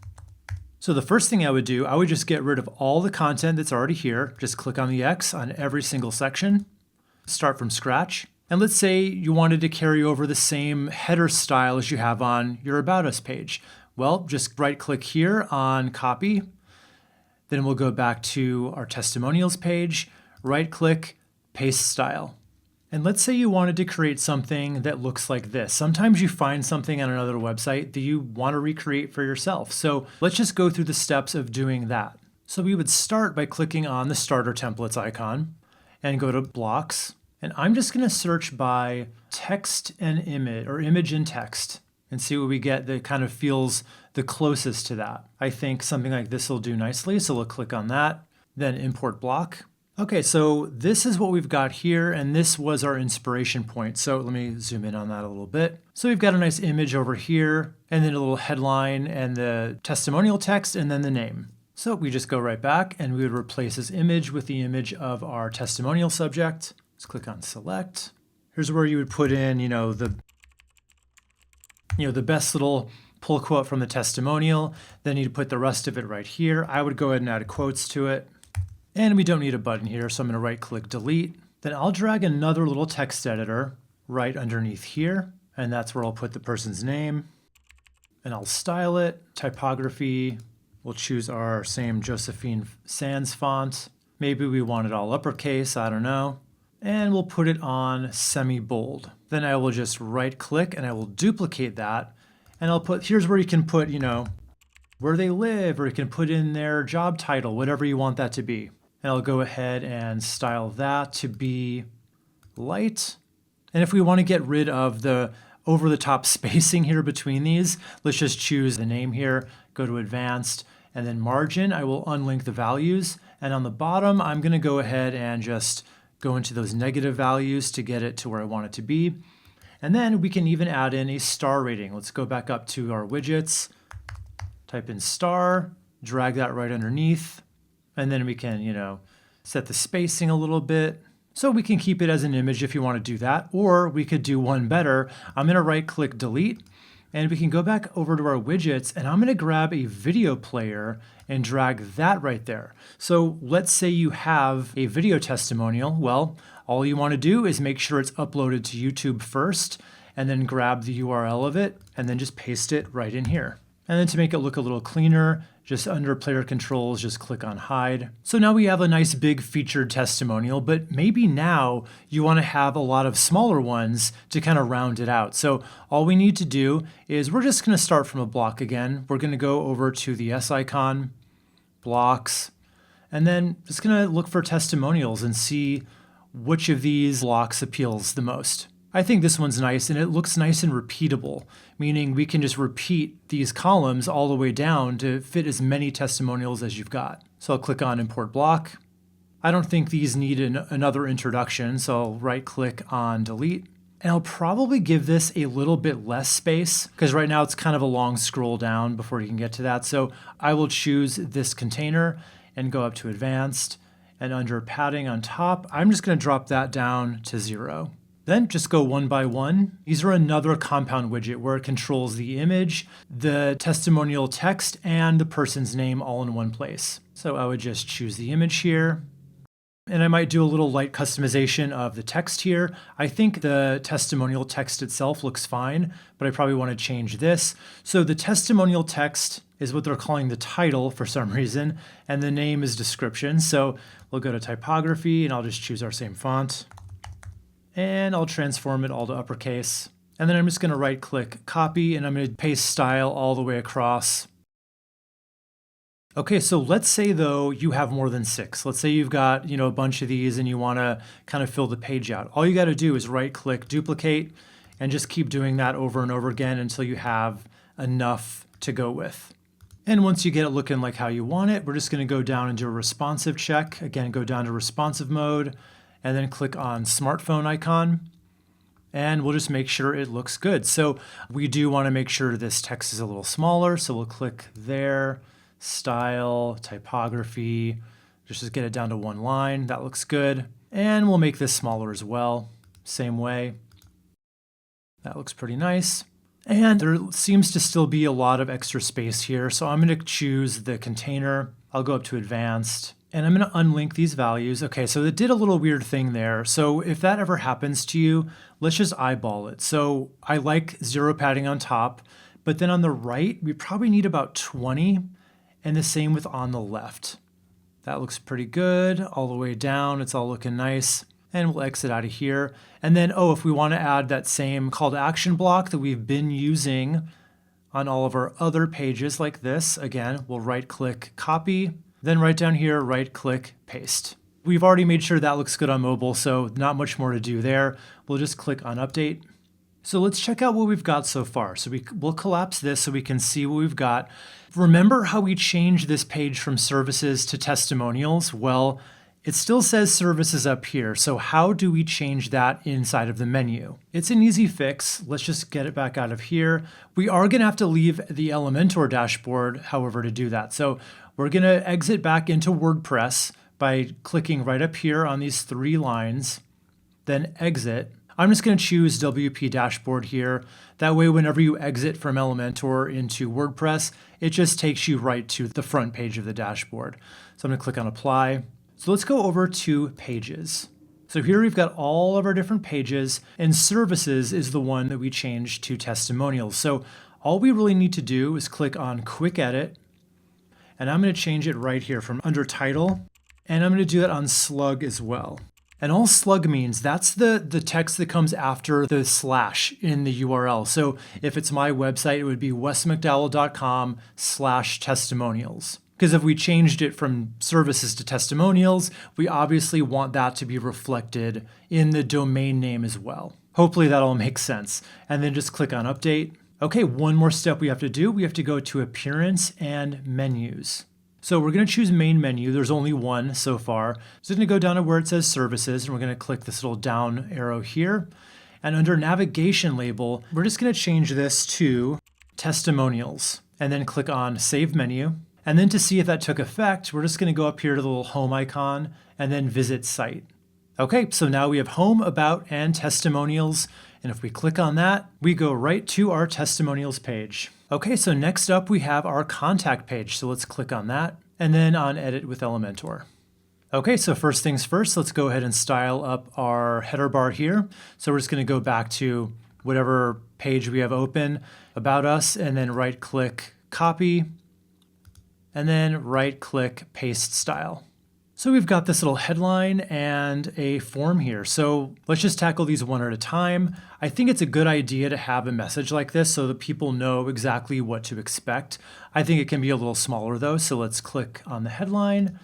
Speaker 1: So the first thing I would do, I would just get rid of all the content that's already here. Just click on the X on every single section. Start from scratch. And let's say you wanted to carry over the same header style as you have on your About Us page. Well, just right click here on Copy. Then we'll go back to our Testimonials page, right click, Paste Style. And let's say you wanted to create something that looks like this. Sometimes you find something on another website that you want to recreate for yourself. So let's just go through the steps of doing that. So we would start by clicking on the Starter Templates icon and go to Blocks. And I'm just going to search by text and image, or image and text, and see what we get that kind of feels the closest to that. I think something like this will do nicely, so we'll click on that, then import block. Okay, so this is what we've got here, and this was our inspiration point. So let me zoom in on that a little bit. So we've got a nice image over here, and then a little headline and the testimonial text, and then the name. So we just go right back, and we would replace this image with the image of our testimonial subject. Let's click on select. Here's where you would put in, the best little pull quote from the testimonial. Then you'd put the rest of it right here. I would go ahead and add quotes to it. And we don't need a button here, so I'm going to right click delete. Then I'll drag another little text editor right underneath here. And that's where I'll put the person's name. And I'll style it. Typography. We'll choose our same Josephine Sans font. Maybe we want it all uppercase, I don't know. And we'll put it on semi-bold. Then I will just right click and I will duplicate that. And I'll put, here's where you can put, where they live, or you can put in their job title, whatever you want that to be. And I'll go ahead and style that to be light. And if we want to get rid of the over-the-top spacing here between these, let's just choose the name here, go to advanced, and then margin, I will unlink the values. And on the bottom, I'm going to go ahead and just go into those negative values to get it to where I want it to be. And then we can even add in a star rating. Let's go back up to our widgets, type in star, drag that right underneath, and then we can, set the spacing a little bit. So we can keep it as an image if you want to do that, or we could do one better. I'm going to right click delete, and we can go back over to our widgets, and I'm going to grab a video player and drag that right there. So let's say you have a video testimonial. Well, all you want to do is make sure it's uploaded to YouTube first, and then grab the URL of it, and then just paste it right in here. And then to make it look a little cleaner, just under player controls, just click on hide. So now we have a nice big featured testimonial, but maybe now you want to have a lot of smaller ones to kind of round it out. So all we need to do is we're just going to start from a block again. We're going to go over to the S icon, blocks, and then just going to look for testimonials and see which of these blocks appeals the most. I think this one's nice, and it looks nice and repeatable, meaning we can just repeat these columns all the way down to fit as many testimonials as you've got. So I'll click on Import Block. I don't think these need another introduction, so I'll right-click on Delete. And I'll probably give this a little bit less space, because right now it's kind of a long scroll down before you can get to that. So I will choose this container and go up to Advanced, and under Padding on top, I'm just going to drop that down to 0. Then just go one by one. These are another compound widget where it controls the image, the testimonial text, and the person's name all in one place. So I would just choose the image here. And I might do a little light customization of the text here. I think the testimonial text itself looks fine, but I probably want to change this. So the testimonial text is what they're calling the title for some reason, and the name is description. So we'll go to typography, and I'll just choose our same font. And I'll transform it all to uppercase. And then I'm just going to right click copy, and I'm going to paste style all the way across. Okay, so let's say though you have more than 6. Let's say you've got, a bunch of these and you want to kind of fill the page out. All you got to do is right click duplicate and just keep doing that over and over again until you have enough to go with. And once you get it looking like how you want it, we're just going to go down and do a responsive check. Again, go down to responsive mode, and then click on smartphone icon, and we'll just make sure it looks good. So we do want to make sure this text is a little smaller, so we'll click there, style, typography, just get it down to one line. That looks good. And we'll make this smaller as well, same way. That looks pretty nice. And there seems to still be a lot of extra space here, so I'm going to choose the container. I'll go up to advanced, and I'm going to unlink these values. Okay, so it did a little weird thing there. So if that ever happens to you, let's just eyeball it. So I like 0 padding on top, but then on the right, we probably need about 20, and the same with on the left. That looks pretty good. All the way down, it's all looking nice. And we'll exit out of here. And then, if we want to add that same call to action block that we've been using on all of our other pages like this, again, we'll right click copy. Then right down here, right click, paste. We've already made sure that looks good on mobile, so not much more to do there. We'll just click on update. So let's check out what we've got so far. So we'll collapse this so we can see what we've got. Remember how we changed this page from services to testimonials? Well, it still says services up here. So how do we change that inside of the menu? It's an easy fix. Let's just get it back out of here. We are going to have to leave the Elementor dashboard, however, to do that. So we're going to exit back into WordPress by clicking right up here on these 3 lines, then exit. I'm just going to choose WP dashboard here. That way, whenever you exit from Elementor into WordPress, it just takes you right to the front page of the dashboard. So I'm going to click on apply. So let's go over to pages. So here we've got all of our different pages, and services is the one that we changed to testimonials. So all we really need to do is click on quick edit, and I'm going to change it right here from under title, and I'm going to do that on slug as well. And all slug means that's the text that comes after the slash in the URL. So if it's my website, it would be wesmcdowell.com/testimonials. Because if we changed it from services to testimonials, we obviously want that to be reflected in the domain name as well. Hopefully that all makes sense. And then just click on update. Okay, one more step we have to do. We have to go to appearance and menus. So we're going to choose main menu. There's only one so far. So we're going to go down to where it says services, and we're going to click this little down arrow here. And under navigation label, we're just going to change this to testimonials, and then click on save menu. And then to see if that took effect, we're just going to go up here to the little home icon and then visit site. Okay, so now we have home, about, and testimonials. And if we click on that, we go right to our testimonials page. Okay, so next up we have our contact page. So let's click on that and then on edit with Elementor. Okay, so first things first, let's go ahead and style up our header bar here. So we're just going to go back to whatever page we have open, about us, and then right click copy, and then right click paste style. So we've got this little headline and a form here. So let's just tackle these one at a time. I think it's a good idea to have a message like this so that people know exactly what to expect. I think it can be a little smaller though. So let's click on the headline,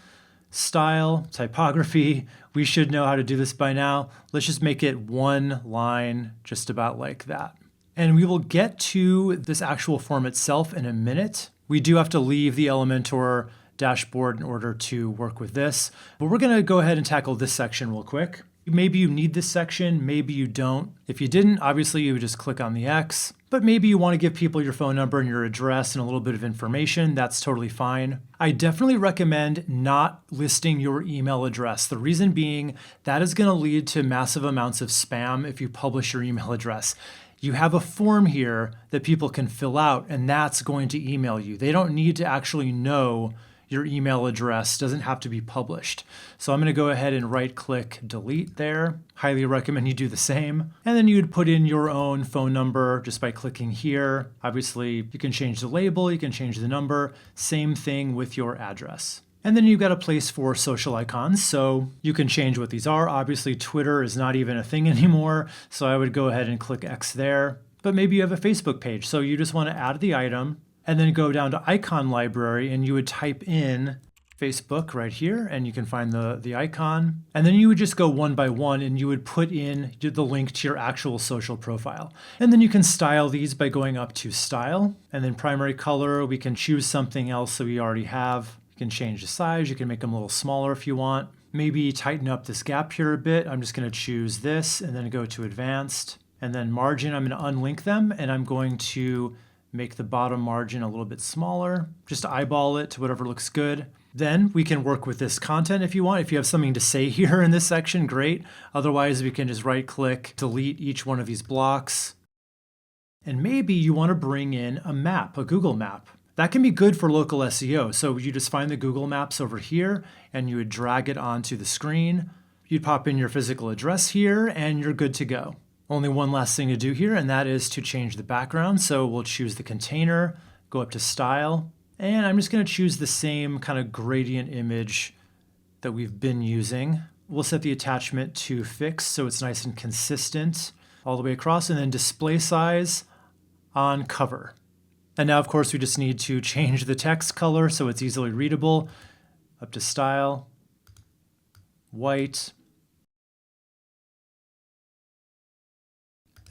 Speaker 1: style, typography. We should know how to do this by now. Let's just make it one line, just about like that. And we will get to this actual form itself in a minute. We do have to leave the Elementor dashboard in order to work with this. But we're going to go ahead and tackle this section real quick. Maybe you need this section, maybe you don't. If you didn't, obviously you would just click on the X, but maybe you want to give people your phone number and your address and a little bit of information. That's totally fine. I definitely recommend not listing your email address. The reason being that is going to lead to massive amounts of spam if you publish your email address. You have a form here that people can fill out, and that's going to email you. They don't need to actually know your email address, doesn't have to be published. So I'm going to go ahead and right click delete there. Highly recommend you do the same. And then you'd put in your own phone number just by clicking here. Obviously you can change the label, you can change the number, same thing with your address. And then you've got a place for social icons, so you can change what these are. Obviously Twitter is not even a thing anymore, so I would go ahead and click X there. But maybe you have a Facebook page, so you just want to add the item, and then go down to icon library and you would type in Facebook right here and you can find the icon. And then you would just go one by one and you would put in the link to your actual social profile. And then you can style these by going up to style and then primary color. We can choose something else that we already have. You can change the size. You can make them a little smaller if you want. Maybe tighten up this gap here a bit. I'm just going to choose this and then go to advanced. And then margin, I'm going to unlink them and I'm going to make the bottom margin a little bit smaller, just eyeball it to whatever looks good. Then we can work with this content if you want. If you have something to say here in this section, great. Otherwise, we can just right click, delete each one of these blocks. And maybe you want to bring in a map, a Google map. That can be good for local SEO. So you just find the Google Maps over here and you would drag it onto the screen. You'd pop in your physical address here and you're good to go. Only one last thing to do here, and that is to change the background. So we'll choose the container, go up to style, and I'm just going to choose the same kind of gradient image that we've been using. We'll set the attachment to fixed so it's nice and consistent all the way across, and then display size on cover. And now, of course, we just need to change the text color so it's easily readable. Up to style, white,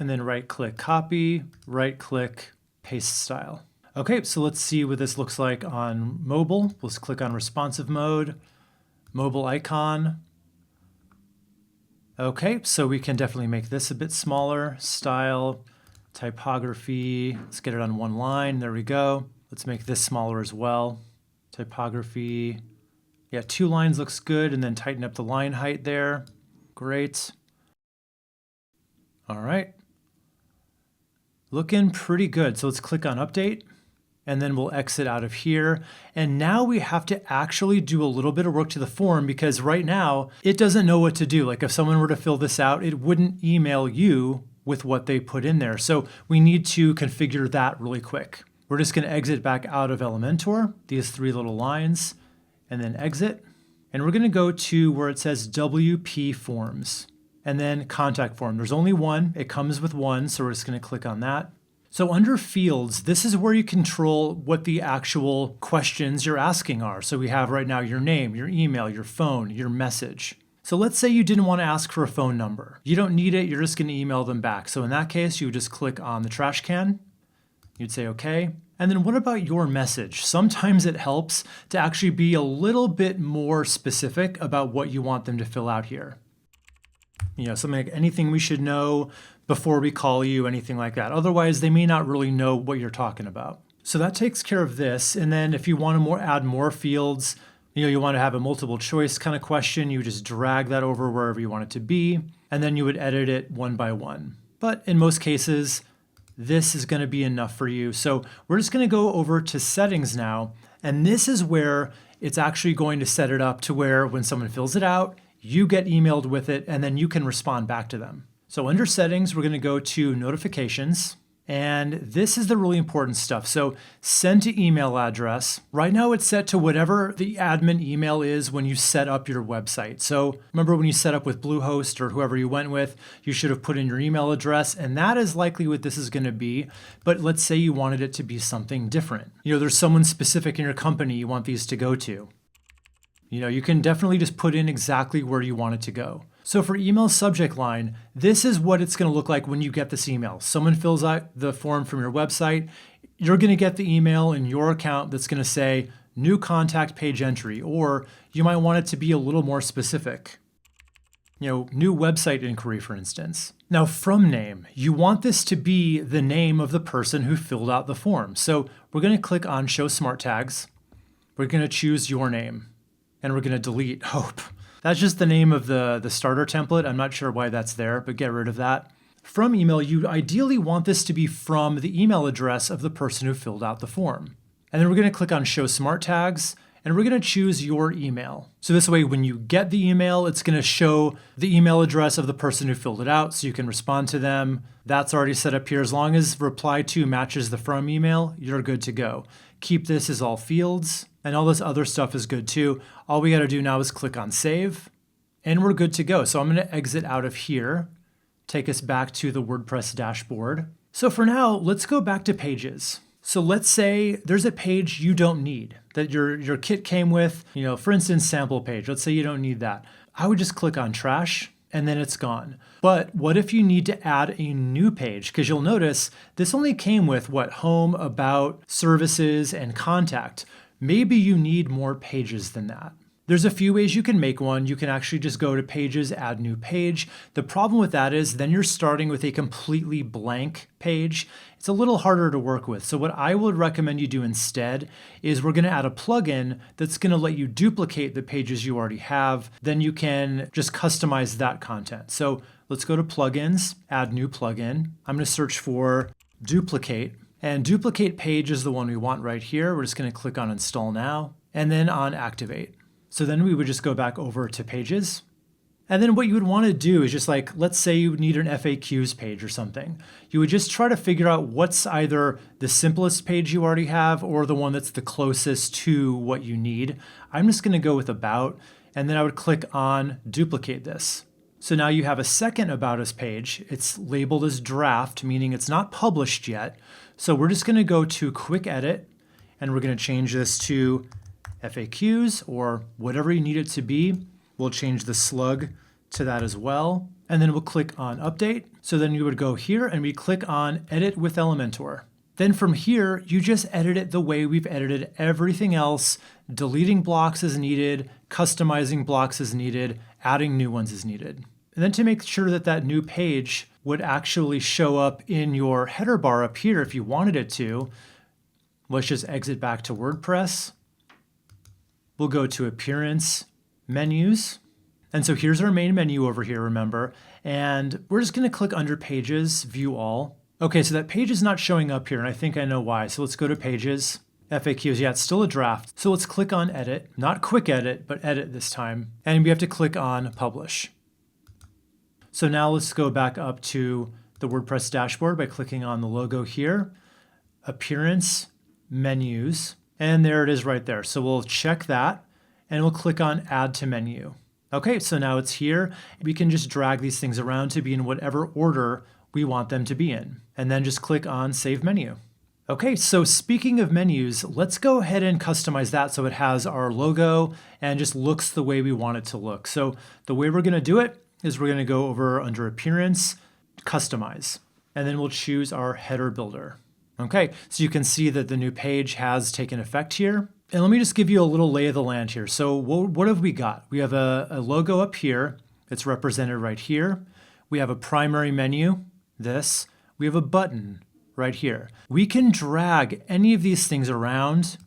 Speaker 1: and then right click copy, right click paste style. Okay, so let's see what this looks like on mobile. Let's click on responsive mode, mobile icon. Okay, so we can definitely make this a bit smaller. Style, typography, let's get it on one line, there we go. Let's make this smaller as well. Typography, yeah, 2 lines looks good, and then tighten up the line height there. Great. All right. Looking pretty good. So let's click on update and then we'll exit out of here. And now we have to actually do a little bit of work to the form because right now it doesn't know what to do. Like if someone were to fill this out, it wouldn't email you with what they put in there. So we need to configure that really quick. We're just going to exit back out of Elementor, these 3 little lines, and then exit. And we're going to go to where it says WP Forms. And then contact form. There's only one. It comes with one, so we're just going to click on that. So under fields, this is where you control what the actual questions you're asking are. So we have right now your name, your email, your phone, your message. So let's say you didn't want to ask for a phone number. You don't need it. You're just going to email them back. So in that case, you would just click on the trash can. You'd say okay. And then what about your message? Sometimes it helps to actually be a little bit more specific about what you want them to fill out here. You know, something like anything we should know before we call you, anything like that. Otherwise, they may not really know what you're talking about. So that takes care of this. And then if you want to add more fields, You want to have a multiple choice kind of question. You just drag that over wherever you want it to be, and then you would edit it one by one. But in most cases, this is going to be enough for you. So we're just going to go over to settings now. And this is where it's actually going to set it up to where when someone fills it out, you get emailed with it, and then you can respond back to them. So under settings, we're going to go to notifications. And this is the really important stuff. So send to email address. Right now it's set to whatever the admin email is when you set up your website. So remember when you set up with Bluehost or whoever you went with, you should have put in your email address, and that is likely what this is going to be. But let's say you wanted it to be something different. There's someone specific in your company you want these to go to. You can definitely just put in exactly where you want it to go. So for email subject line, this is what it's going to look like when you get this email. Someone fills out the form from your website. You're going to get the email in your account that's going to say new contact page entry, or you might want it to be a little more specific. New website inquiry, for instance. Now from name, you want this to be the name of the person who filled out the form. So we're going to click on show smart tags. We're going to choose your name, and we're going to delete hope. That's just the name of the starter template. I'm not sure why that's there, but get rid of that. From email, you ideally want this to be from the email address of the person who filled out the form. And then we're going to click on Show Smart Tags, and we're going to choose your email. So this way, when you get the email, it's going to show the email address of the person who filled it out, so you can respond to them. That's already set up here. As long as reply to matches the from email, you're good to go. Keep this as all fields. And all this other stuff is good too. All we got to do now is click on save, and we're good to go. So I'm going to exit out of here, take us back to the WordPress dashboard. So for now, let's go back to pages. So let's say there's a page you don't need that your kit came with, for instance, sample page. Let's say you don't need that. I would just click on trash, and then it's gone. But what if you need to add a new page? Because you'll notice this only came with home, about, services, and contact. Maybe you need more pages than that. There's a few ways you can make one. You can actually just go to pages, add new page. The problem with that is then you're starting with a completely blank page. It's a little harder to work with. So what I would recommend you do instead is we're going to add a plugin that's going to let you duplicate the pages you already have. Then you can just customize that content. So let's go to plugins, add new plugin. I'm going to search for duplicate. And duplicate page is the one we want right here. We're just going to click on install now, and then on activate. So then we would just go back over to pages. And then what you would want to do is just let's say you need an FAQs page or something. You would just try to figure out what's either the simplest page you already have or the one that's the closest to what you need. I'm just going to go with about, and then I would click on duplicate this. So now you have a second About Us page. It's labeled as draft, meaning it's not published yet. So we're just going to go to Quick Edit, and we're going to change this to FAQs or whatever you need it to be. We'll change the slug to that as well. And then we'll click on Update. So then you would go here and we click on Edit with Elementor. Then from here, you just edit it the way we've edited everything else, deleting blocks as needed, customizing blocks as needed, adding new ones as needed. And then to make sure that that new page would actually show up in your header bar up here if you wanted it to, let's just exit back to WordPress. We'll go to Appearance, Menus. And so here's our main menu over here, remember. And we're just going to click under Pages, View All. Okay, so that page is not showing up here, and I think I know why. So let's go to Pages, FAQs. Yeah, it's still a draft. So let's click on Edit, not Quick Edit, but Edit this time. And we have to click on Publish. So now let's go back up to the WordPress dashboard by clicking on the logo here, Appearance, Menus, and there it is right there. So we'll check that, and we'll click on Add to Menu. Okay, so now it's here. We can just drag these things around to be in whatever order we want them to be in, and then just click on Save Menu. Okay, so speaking of menus, let's go ahead and customize that so it has our logo and just looks the way we want it to look. So the way we're gonna do it is we're gonna go over under Appearance, Customize, and then we'll choose our header builder. Okay, so you can see that the new page has taken effect here. And let me just give you a little lay of the land here. So what have we got? We have a logo up here. It's represented right here. We have a primary menu, this. We have a button right here. We can drag any of these things around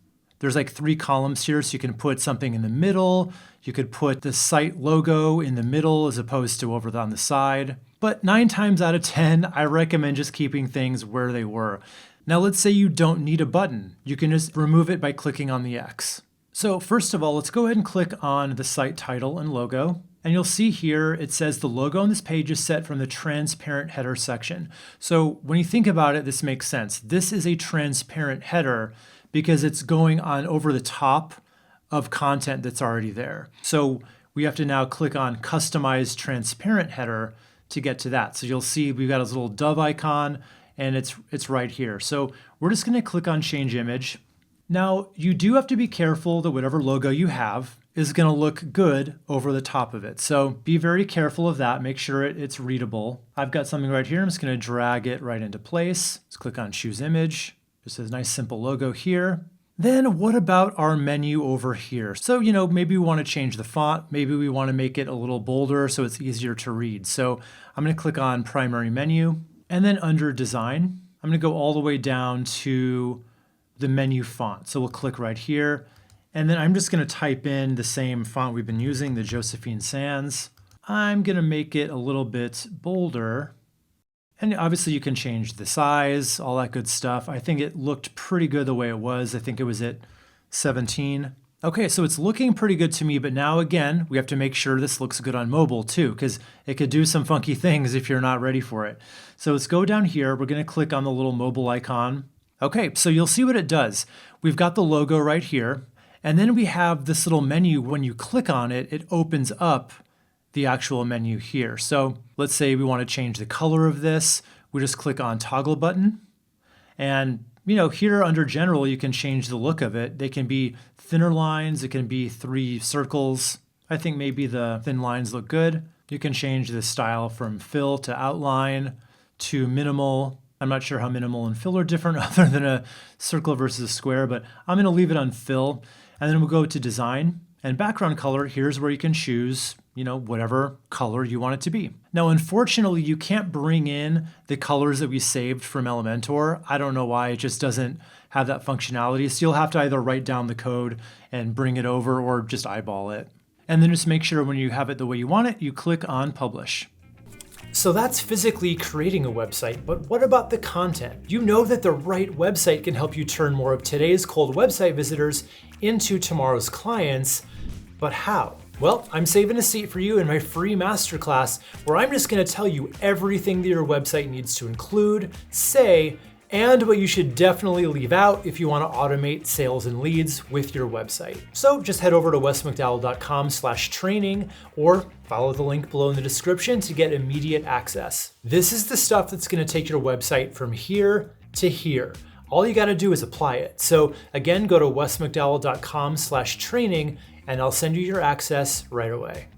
Speaker 1: There's like 3 columns here, so you can put something in the middle. You could put the site logo in the middle as opposed to over on the side. But 9 times out of 10, I recommend just keeping things where they were. Now let's say you don't need a button. You can just remove it by clicking on the X. So first of all, let's go ahead and click on the site title and logo. And you'll see here, it says the logo on this page is set from the transparent header section. So when you think about it, this makes sense. This is a transparent header because it's going on over the top of content that's already there. So we have to now click on Customize Transparent Header to get to that. So you'll see we've got this little dove icon and it's right here. So we're just gonna click on Change Image. Now you do have to be careful that whatever logo you have is gonna look good over the top of it. So be very careful of that, make sure it's readable. I've got something right here, I'm just gonna drag it right into place. Let's click on Choose Image. Just a nice simple logo here. Then what about our menu over here? So, maybe we want to change the font. Maybe we want to make it a little bolder so it's easier to read. So I'm going to click on Primary Menu. And then under Design, I'm going to go all the way down to the menu font. So we'll click right here. And then I'm just going to type in the same font we've been using, the Josephine Sans. I'm going to make it a little bit bolder. And obviously you can change the size, all that good stuff. I think it looked pretty good the way it was. I think it was at 17. Okay, so it's looking pretty good to me, but now again, we have to make sure this looks good on mobile too, because it could do some funky things if you're not ready for it. So let's go down here. We're gonna click on the little mobile icon. Okay, so you'll see what it does. We've got the logo right here, and then we have this little menu. When you click on it, it opens up the actual menu here. So let's say we want to change the color of this. We just click on Toggle button. And here under General, you can change the look of it. They can be thinner lines. It can be 3 circles. I think maybe the thin lines look good. You can change the style from fill to outline to minimal. I'm not sure how minimal and fill are different other than a circle versus a square, but I'm going to leave it on fill. And then we'll go to Design. And background color, here's where you can choose, whatever color you want it to be. Now, unfortunately, you can't bring in the colors that we saved from Elementor. I don't know why, it just doesn't have that functionality. So you'll have to either write down the code and bring it over or just eyeball it. And then just make sure when you have it the way you want it, you click on Publish. So that's physically creating a website, but what about the content? You know that the right website can help you turn more of today's cold website visitors into tomorrow's clients, but how? Well, I'm saving a seat for you in my free masterclass where I'm just gonna tell you everything that your website needs to include, say, and what you should definitely leave out if you want to automate sales and leads with your website. So just head over to wesmcdowell.com/training or follow the link below in the description to get immediate access. This is the stuff that's going to take your website from here to here. All you got to do is apply it. So again, go to wesmcdowell.com/training and I'll send you your access right away.